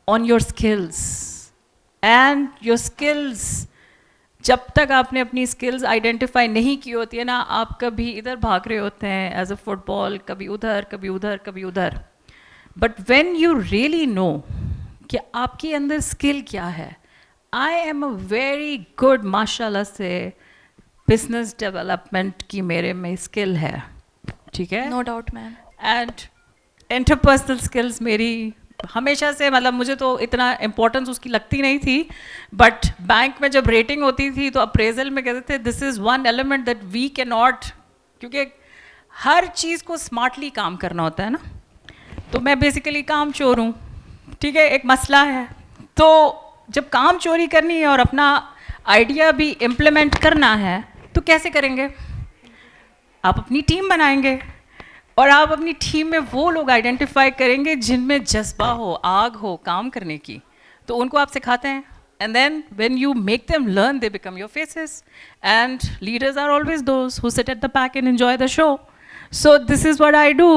on your skills, and your skills جب تک آپ نے اپنی اسکلز آئیڈینٹیفائی نہیں کی ہوتی ہے نا, آپ کبھی ادھر بھاگ رہے ہوتے ہیں ایز اے فٹ بال, کبھی ادھر کبھی ادھر کبھی ادھر. بٹ وین یو ریئلی نو کہ آپ کے اندر اسکل کیا ہے. I M a very good ماشاء اللہ سے بزنس ڈیولپمنٹ کی میرے میں اسکل ہے, ٹھیک ہے, no doubt ma'am. And interpersonal skills میری ہمیشہ سے, مطلب مجھے تو اتنا امپورٹنس اس کی لگتی نہیں تھی, بٹ بینک میں جب ریٹنگ ہوتی تھی تو اپریزل میں کہتے تھے this is one element that we key not, کیونکہ ہر چیز کو اسمارٹلی کام کرنا ہوتا ہے نا. تو میں بیسیکلی کام چور ہوں, ٹھیک ہے, ایک مسئلہ ہے. تو جب کام چوری کرنی ہے اور اپنا آئیڈیا بھی امپلیمنٹ کرنا ہے تو کیسے کریں گے؟ آپ اپنی ٹیم بنائیں گے, اور آپ اپنی ٹیم میں وہ لوگ آئیڈینٹیفائی کریں گے جن میں جذبہ ہو, آگ ہو کام کرنے کی, تو ان کو آپ سکھاتے ہیں. And then when you make them learn, they become your faces. And leaders are always those who sit at the back and enjoy the show. So this is what I do.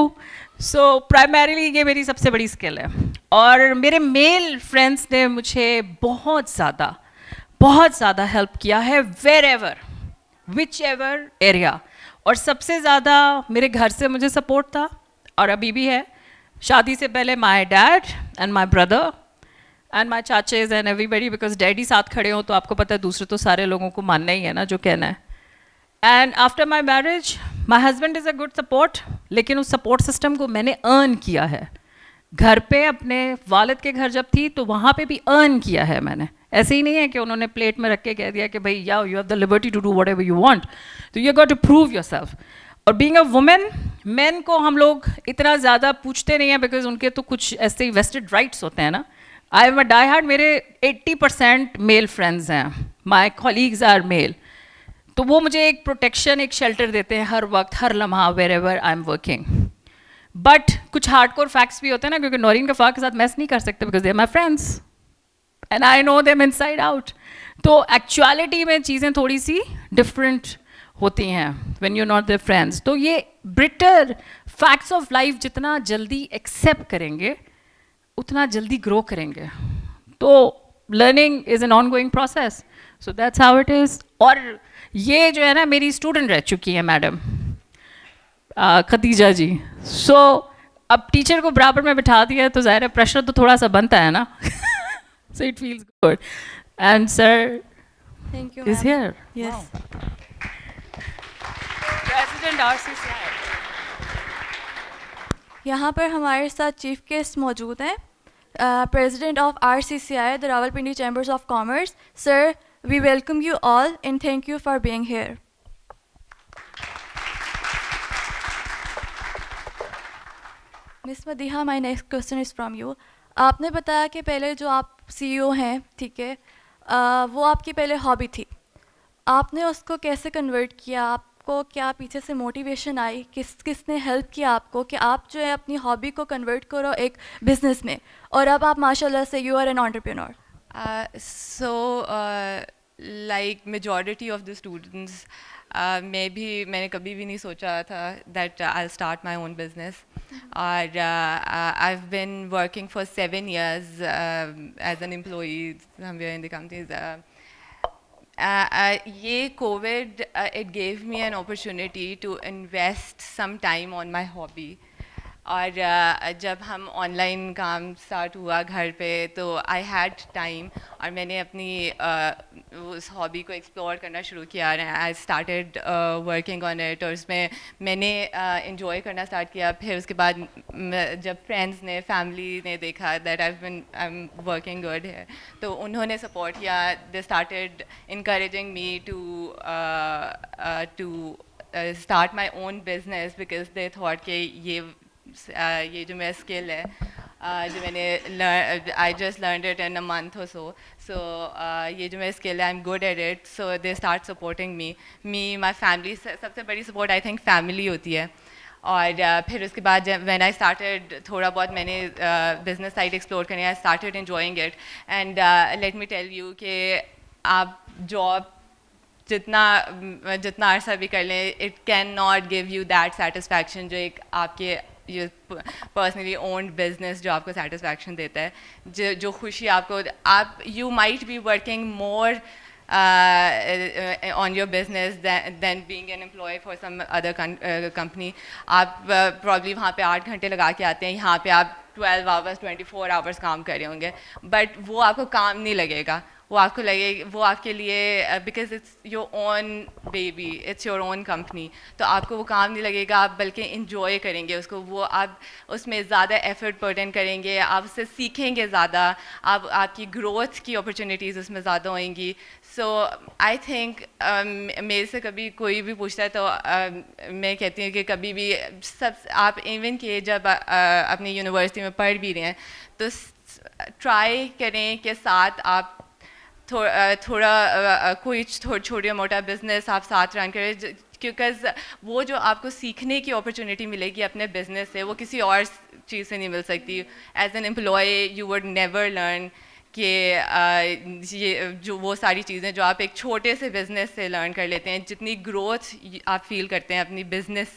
So primarily یہ میری سب سے بڑی skill ہے. اور میرے male friends نے مجھے بہت زیادہ ہیلپ کیا ہے wherever, whichever area. اور سب سے زیادہ میرے گھر سے مجھے سپورٹ تھا, اور ابھی بھی ہے. شادی سے پہلے my dad and my brother and my chachas and everybody, because daddy ساتھ کھڑے ہوں تو آپ کو پتہ ہے دوسرے تو سارے لوگوں کو ماننا ہی ہے نا جو کہنا ہے. And after my marriage my husband is a good support, لیکن اس سپورٹ سسٹم کو میں نے ارن کیا ہے. گھر پہ اپنے والد کے گھر جب تھی تو وہاں پہ بھی ارن کیا ہے میں نے. ایسے ہی نہیں ہے کہ انہوں نے پلیٹ میں رکھ کے کہہ دیا کہ بھائی you have the liberty to do whatever you want, تو you got to prove yourself. اور بینگ اے وومین, مین کو ہم لوگ اتنا زیادہ پوچھتے نہیں ہیں بیکاز ان کے تو کچھ ایسے ہی ویسٹڈ رائٹس ہوتے ہیں نا. I am a dye hard, میرے 80% میل فرینڈز ہیں, مائی کولیگز آر میل, تو وہ مجھے ایک پروٹیکشن, ایک شیلٹر دیتے ہیں ہر وقت, ہر لمحہ, where ever I am working. But کچھ ہارڈ کور فیکٹس بھی ہوتے ہیں نا, کیونکہ نورین کفار کے ساتھ میس نہیں کر سکتے because they are my friends and I know them inside out. تو ایکچویلٹی میں چیزیں تھوڑی سی ڈفرینٹ ہوتی ہیں when you not there friends. تو یہ بریٹر فیکٹس آف لائف جتنا جلدی ایکسیپٹ کریں گے اتنا جلدی گرو کریں گے. تو learning is an on going process, so that's how it is. اور یہ جو ہے نا میری اسٹوڈنٹ رہ چکی ہیں میڈم خدیجہ جی. سو اب ٹیچر کو برابر میں بٹھا دیا تو ظاہر ہے پریشر تو تھوڑا سا بنتا ہے نا. So it feels good. And sir Thank you, is ma'am. Here, Yes. President RCCI. یہاں پر ہمارے ساتھ چیف گیسٹ موجود ہیں, president of RCCI, the Rawalpindi Chambers of Commerce. Sir, we welcome you all and thank you for being here. Miss Madiha, my next question is from you. آپ نے بتایا کہ پہلے جو آپ CEO ہیں, ٹھیک ہے, وہ آپ کی پہلے ہابی تھی. آپ نے اس کو کیسے کنورٹ کیا؟ آپ کو کیا پیچھے سے موٹیویشن آئی؟ کس نے ہیلپ کیا آپ کو کہ آپ جو ہے اپنی ہابی کو کنورٹ کرو ایک بزنس میں, اور اب آپ ماشاء اللہ سے you are an entrepreneur? So, like majority of the students, میں نے کبھی بھی نہیں سوچا تھا that I'll start my own business. اور I've been working for 7 years as an employee somewhere in the companies. یہ COVID, it gave me an opportunity to invest some time on my hobby. اور جب ہم on line com start ہوا گھر پہ تو I had time, اور میں نے اپنی اس ہابی کو ایکسپلور کرنا شروع کیا. I started working on it, اور اس میں میں نے انجوائے کرنا اسٹارٹ کیا. پھر اس کے بعد جب فرینڈس نے, فیملی نے دیکھا that I am working good ہے, تو انہوں نے سپورٹ کیا. They started encouraging me to start my own business because they thought کہ یہ جو میرا اسکل ہے, جو میں نے I just learned it in a month اور سو یہ جو میرا اسکل ہے I am good at it, so they start supporting me my family. سب سے بڑی سپورٹ آئی تھنک فیملی ہوتی ہے. اور پھر اس کے بعد وین آئی اسٹارٹیڈ تھوڑا بہت میں نے بزنس سائڈ ایکسپلور کرنی, I started enjoying it. And let me tell you کہ آپ جاب جتنا عرصہ بھی کر لیں, it can not give you that satisfaction جو ایک آپ کے پرسنلی اونڈ بزنس جو آپ کو سیٹسفیکشن دیتا ہے, جو خوشی آپ کو, آپ you might be working more on your business than being an employee for some other company. آپ probably وہاں پہ 8 گھنٹے لگا کے آتے ہیں, یہاں پہ آپ 12 hours 24 hours کام کر رہے ہوں گے, بٹ وہ آپ کو کام نہیں لگے گا, وہ آپ کو لگے وہ آپ کے لیے because it's your own baby, it's your own company, تو آپ کو وہ کام نہیں لگے گا, آپ بلکہ انجوائے کریں گے اس کو, وہ آپ اس میں زیادہ ایفرٹ پرٹن کریں گے, آپ اس سے سیکھیں گے زیادہ, آپ کی گروتھ کی اپرچونیٹیز اس میں زیادہ ہوئیں گی. سو آئی تھنک میرے سے کبھی کوئی بھی پوچھتا ہے تو میں کہتی ہوں کہ کبھی بھی آپ ایون کہ جب اپنی یونیورسٹی میں پڑھ بھی رہے ہیں تو ٹرائی کریں کہ ساتھ آپ تھوڑا کوئی چھوٹا موٹا بزنس آپ ساتھ رن کریں, کیونکہ وہ جو آپ کو سیکھنے کی اپرچونیٹی ملے گی اپنے بزنس سے وہ کسی اور چیز سے نہیں مل سکتی. As an employee you would never learn کہ یہ جو وہ ساری چیزیں جو آپ ایک چھوٹے سے بزنس سے لرن کر لیتے ہیں, جتنی گروتھ آپ فیل کرتے ہیں اپنی بزنس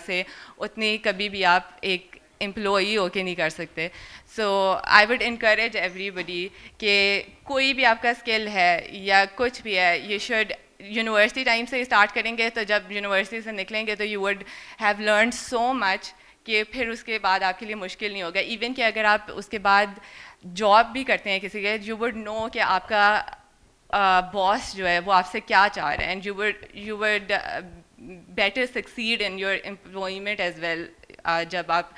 سے اتنی کبھی بھی آپ ایک امپلائی ہو کے نہیں کر سکتے. سو آئی وڈ انکریج ایوری بڈی کہ کوئی بھی آپ کا اسکل ہے یا کچھ بھی ہے, یو شوڈ یونیورسٹی ٹائم سے اسٹارٹ کریں گے تو جب یونیورسٹی سے نکلیں گے تو you would have learned so much کہ پھر اس کے بعد آپ کے لیے مشکل نہیں ہوگا. ایون کہ اگر آپ اس کے بعد جاب بھی کرتے ہیں کسی کے, یو وڈ نو کہ آپ کا باس جو ہے وہ آپ سے کیا چاہ رہے ہیں, and you would better succeed in your employment as well جب آپ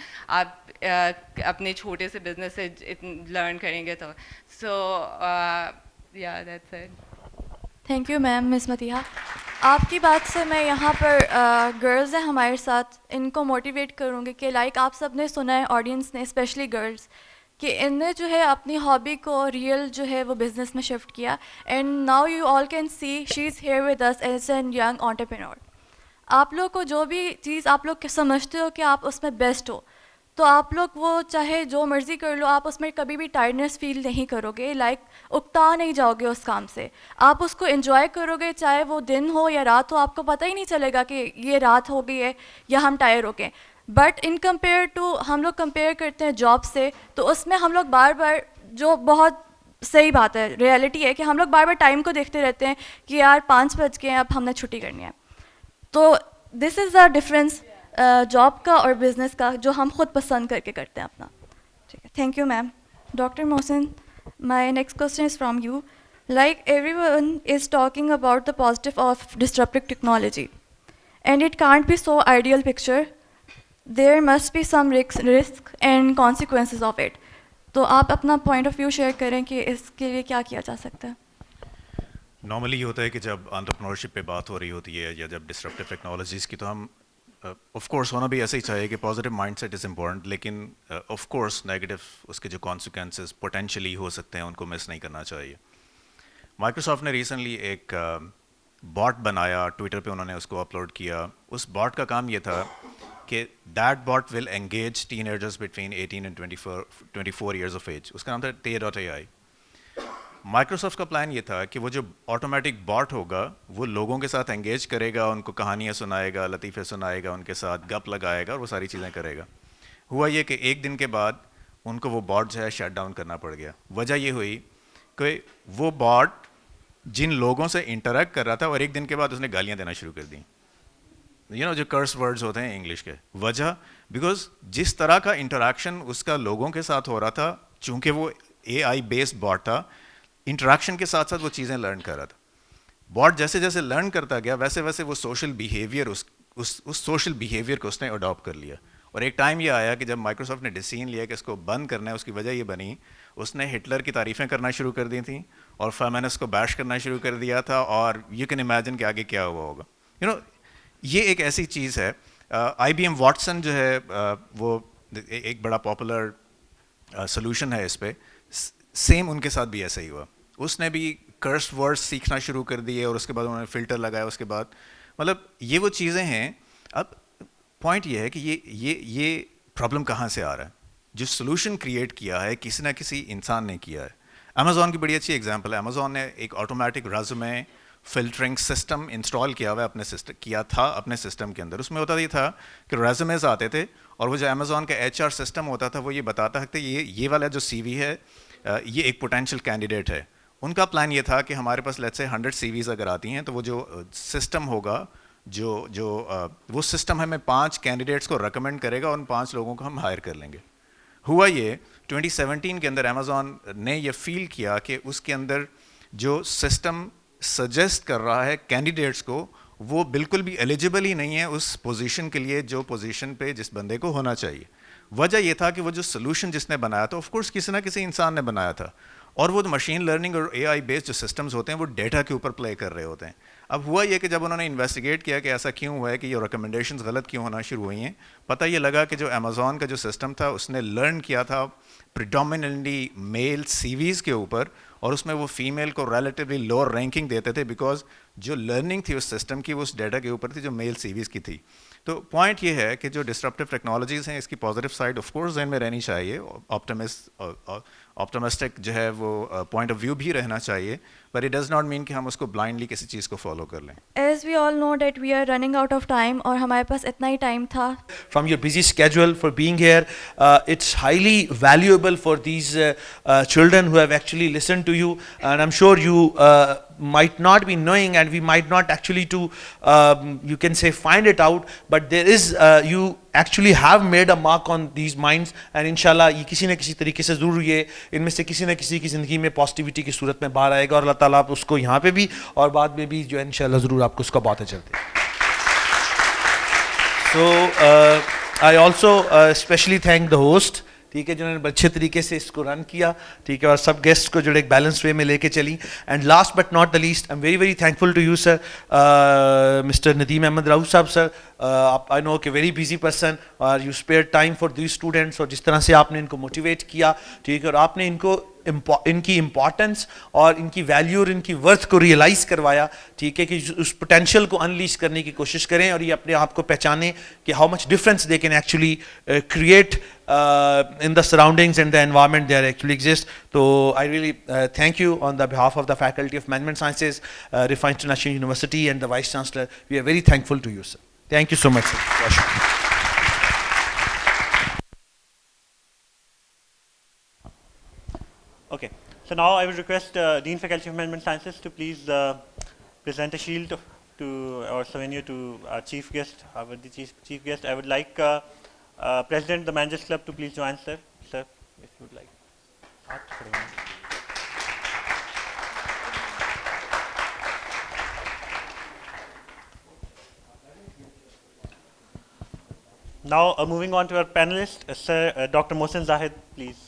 اپنے چھوٹے سے بزنس سے لرن کریں گے تو. So yeah that's it. Thank you ma'am. Miss Madiha, آپ کی بات سے میں یہاں پر گرلز ہیں ہمارے ساتھ, ان کو موٹیویٹ کروں گی کہ لائک آپ سب نے سنا ہے, آڈینس نے اسپیشلی گرلز, کہ ان نے جو ہے اپنی ہابی کو ریئل جو ہے وہ بزنس میں شفٹ کیا, and now you all can see she is here with us as an young entrepreneur. آپ لوگ کو جو بھی چیز آپ لوگ سمجھتے ہو کہ آپ اس میں بیسٹ ہو, تو آپ لوگ وہ چاہے جو مرضی کر لو, آپ اس میں کبھی بھی ٹائرڈنیس فیل نہیں کرو گے, لائک اکتا نہیں جاؤ گے اس کام سے, آپ اس کو انجوائے کرو گے, چاہے وہ دن ہو یا رات ہو, آپ کو پتہ ہی نہیں چلے گا کہ یہ رات ہو گئی ہے یا ہم ٹائر ہو گئے. بٹ ان کمپیئر ٹو ہم لوگ کمپیئر کرتے ہیں جاب سے, تو اس میں ہم لوگ بار بار, جو بہت صحیح بات ہے, ریئلٹی ہے کہ ہم لوگ بار بار ٹائم کو دیکھتے رہتے ہیں کہ یار 5 بج گئے ہیں, اب ہم نے چھٹی کرنی ہے. تو دس از دا ڈفرینس جاب کا اور بزنس کا, جو ہم خود پسند کر کے کرتے ہیں اپنا. ٹھیک ہے, thank you ma'am. Doctor Mohsin, my next question is from you. Like everyone is talking about the positive of disruptive technology, and it can't be so ideal picture. There must be some risk and consequences of it. تو آپ اپنا point of view share کریں کہ اس کے لیے کیا کیا جا سکتا ہے. نارملی یہ ہوتا ہے کہ جب انٹرپرنورشپ پہ بات ہو رہی ہوتی ہے یا جب ڈسرپٹیو ٹیکنالوجیز کی, تو ہم آف کورس ہونا بھی ایسا ہی چاہیے کہ positive mindset is important, لیکن آف کورس نیگیٹو اس کے جو کانسیکوینسز پوٹینشلی ہو سکتے ہیں ان کو مس نہیں کرنا چاہیے. مائیکروسافٹ نے ریسنٹلی ایک باٹ بنایا, ٹویٹر پہ انہوں نے اس کو اپلوڈ کیا. اس باٹ کا کام یہ تھا کہ that bot will engage teenagers between 18 and 24 years of age. اس کا نام تھا Tay.ai. مائیکروسافٹ کا پلان یہ تھا کہ وہ جو آٹومیٹک باٹ ہوگا وہ لوگوں کے ساتھ انگیج کرے گا, ان کو کہانیاں سنائے گا, لطیفے سنائے گا, ان کے ساتھ گپ لگائے گا اور وہ ساری چیزیں کرے گا. ہوا یہ کہ ایک دن کے بعد ان کو وہ باٹ جو ہے شٹ ڈاؤن کرنا پڑ گیا. وجہ یہ ہوئی کہ وہ باٹ جن لوگوں سے انٹریکٹ کر رہا تھا اور ایک دن کے بعد اس نے گالیاں دینا شروع کر دیں, جو کرس ورڈز ہوتے ہیں انگلش کے. وجہ بیکاز جس طرح کا انٹریکشن اس کا لوگوں کے ساتھ ہو رہا تھا, چونکہ وہ AI بیسڈ باٹ تھا, انٹریکشن کے ساتھ ساتھ وہ چیزیں لرن کر رہا تھا. باٹ جیسے جیسے لرن کرتا گیا ویسے ویسے وہ سوشل بیہیویئر اس سوشل بیہیویئر کو اس نے اڈاپٹ کر لیا. اور ایک ٹائم یہ آیا کہ جب مائیکروسافٹ نے ڈیسیژن لیا کہ اس کو بند کرنا ہے, اس کی وجہ یہ بنی اس نے ہٹلر کی تعریفیں کرنا شروع کر دی تھیں اور فیمنسٹ کو بیش کرنا شروع کر دیا تھا, اور یو کین امیجن کہ آگے کیا ہوا ہوگا. یہ ایک ایسی چیز ہے. IBM واٹسن جو ہے وہ ایک بڑا پاپولر سلوشن ہے اس پہ. سیم ان کے ساتھ بھی ایسا ہی ہوا. اس نے بھی کرس ورڈ سیکھنا شروع کر دیے اور اس کے بعد انہوں نے فلٹر لگایا. اس کے بعد مطلب یہ وہ چیزیں ہیں. اب پوائنٹ یہ ہے کہ یہ پرابلم کہاں سے آ رہا ہے. جو سلوشن کریٹ کیا ہے کسی نہ کسی انسان نے کیا ہے. امیزون کی بڑی اچھی ایگزامپل ہے. امیزون نے ایک automatic resume filtering system install کیا ہوا اپنے سسٹم کے اندر. اس میں ہوتا یہ تھا کہ ریزیومیز آتے تھے اور وہ جو امیزون کا HR سسٹم ہوتا تھا وہ یہ بتاتا ہے کہ یہ والا جو CV ہے یہ ایک پوٹینشیل کینڈیڈیٹ ہے. ان کا پلان یہ تھا کہ ہمارے پاس لیٹس سے 100 CVs اگر آتی ہیں تو وہ جو سسٹم ہوگا وہ سسٹم ہمیں 5 کینڈیڈیٹس کو ریکمینڈ کرے گا اور ان 5 لوگوں کو ہم ہائر کر لیں گے. ہوا یہ 2017 کے اندر امیزون نے یہ فیل کیا کہ اس کے اندر جو سسٹم سجیسٹ کر رہا ہے کینڈیڈیٹس کو وہ بالکل بھی ایلیجیبل ہی نہیں ہے اس پوزیشن کے لیے جو پوزیشن پہ جس بندے کو ہونا چاہیے. وجہ یہ تھا کہ وہ جو سلوشن جس نے بنایا تھا آف کورس کسی نہ کسی انسان نے بنایا تھا, اور وہ مشین لرننگ اور اے آئی بیسڈ جو سسٹمز ہوتے ہیں وہ ڈیٹا کے اوپر پلے کر رہے ہوتے ہیں. اب ہوا یہ کہ جب انہوں نے انویسٹیگیٹ کیا کہ ایسا کیوں ہوا ہے کہ یہ ریکمنڈیشنز غلط کیوں ہونا شروع ہوئی ہیں, پتہ یہ لگا کہ جو امیزون کا جو سسٹم تھا اس نے لرن کیا تھا پریڈومیننٹلی میل سی ویز کے اوپر, اور اس میں وہ فیمیل کو ریلیٹیولی لوور رینکنگ دیتے تھے بیکاز جو لرننگ تھی اس سسٹم کی وہ اس ڈیٹا کے اوپر تھی جو میل سی ویز کی تھی. تو پوائنٹ یہ ہے کہ جو ڈسرپٹیو ٹیکنالوجیز ہیں اس کی پازیٹیو سائڈ آف کورس ذہن میں رہنی چاہیے, آپٹمسٹک جو ہے وہ پوائنٹ آف ویو بھی رہنا چاہیے, but it does not mean کہ ہم اس کو بلائنڈلی کسی چیز کو فالو کر لیں. As we all know that we are running out of time اور ہمارے پاس اتنا ہی ٹائم تھا. From your busy schedule for being here, it's highly valuable for these children who have actually listened to you, and I'm sure you might not be knowing and we might not actually to you can say find it out, but there is you actually have made a mark on these minds, and inshallah یہ کسی نہ کسی طریقے سے ضرور یہ ان میں سے کسی نہ کسی کی زندگی میں پازیٹیوٹی کی صورت میں باہر آئے گا, اور اللہ تعالیٰ آپ اس کو یہاں پہ بھی اور بعد میں بھی جو ہے انشاءاللہ ضرور آپ کو اس کا بہت اجر دے. So I also especially thank the host, ٹھیک ہے, جنہوں نے اچھے طریقے سے اس کو رن کیا, ٹھیک ہے, اور سب گیسٹ کو جو ایک بیلنس وے میں لے کے چلی. And last but not the least, I am very very thankful to you sir, mister Nadeem Ahmed Rao sahab sir. I know کہ ویری بزی پرسن اور you spare time for these students, اور جس طرح سے آپ نے ان کو موٹیویٹ کیا, ٹھیک ہے, اور آپ نے ان کو ان کی امپورٹنس اور ان کی ویلیو اور ان کی ورتھ کو ریئلائز کروایا, ٹھیک ہے, کہ اس پوٹینشیل کو انلیش کرنے کی کوشش کریں اور یہ اپنے آپ کو پہچانیں کہ how much difference they can actually create in the surroundings and the environment there actually exist. So I really thank you on the behalf of the Faculty of Management Sciences, Rifa International University and the Vice Chancellor. We are very thankful to you, sir. Thank you so much, sir. Okay, so now I would request Dean Faculty of Management Sciences to please present a shield to or souvenir to our chief guest, our chief guest. I would like President the Managers Club to please join, sir. Sir, if you would like. Now moving on to our panelist, sir, Dr. Mohsen Zahid, please.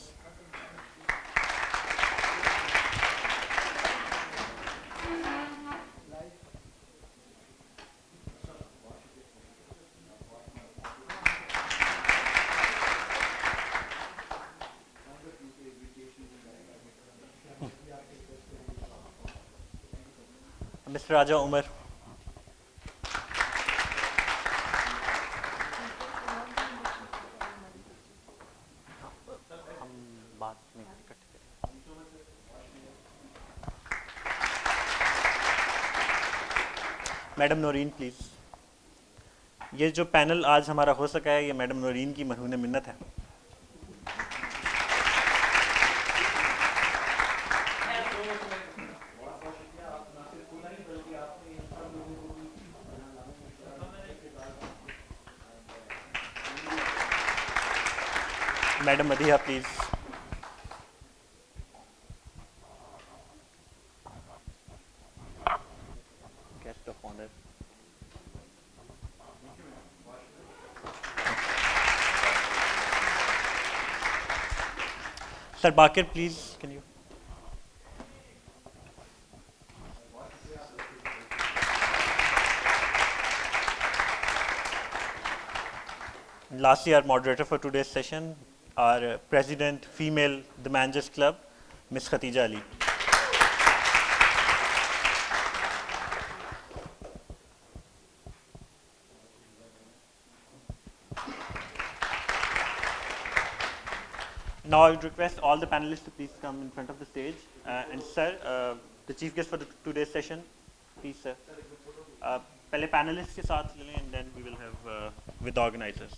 Mr. Raja Umar. Madam Noreen please. یہ جو panel آج ہمارا ہو سکا ہے یہ madam Noreen کی مرہون منت ہے. Madam Madiha please. Guest of honour. Sir Baqir please can you. Lastly, our moderator for today's session, our President, Female, the Managers Club, Ms. Khatija Ali. Now I would request all the panelists to please come in front of the stage. And sir, the chief guest for today's session, please sir. پہلے panelists کے ساتھ لیں and then we will have with the organizers.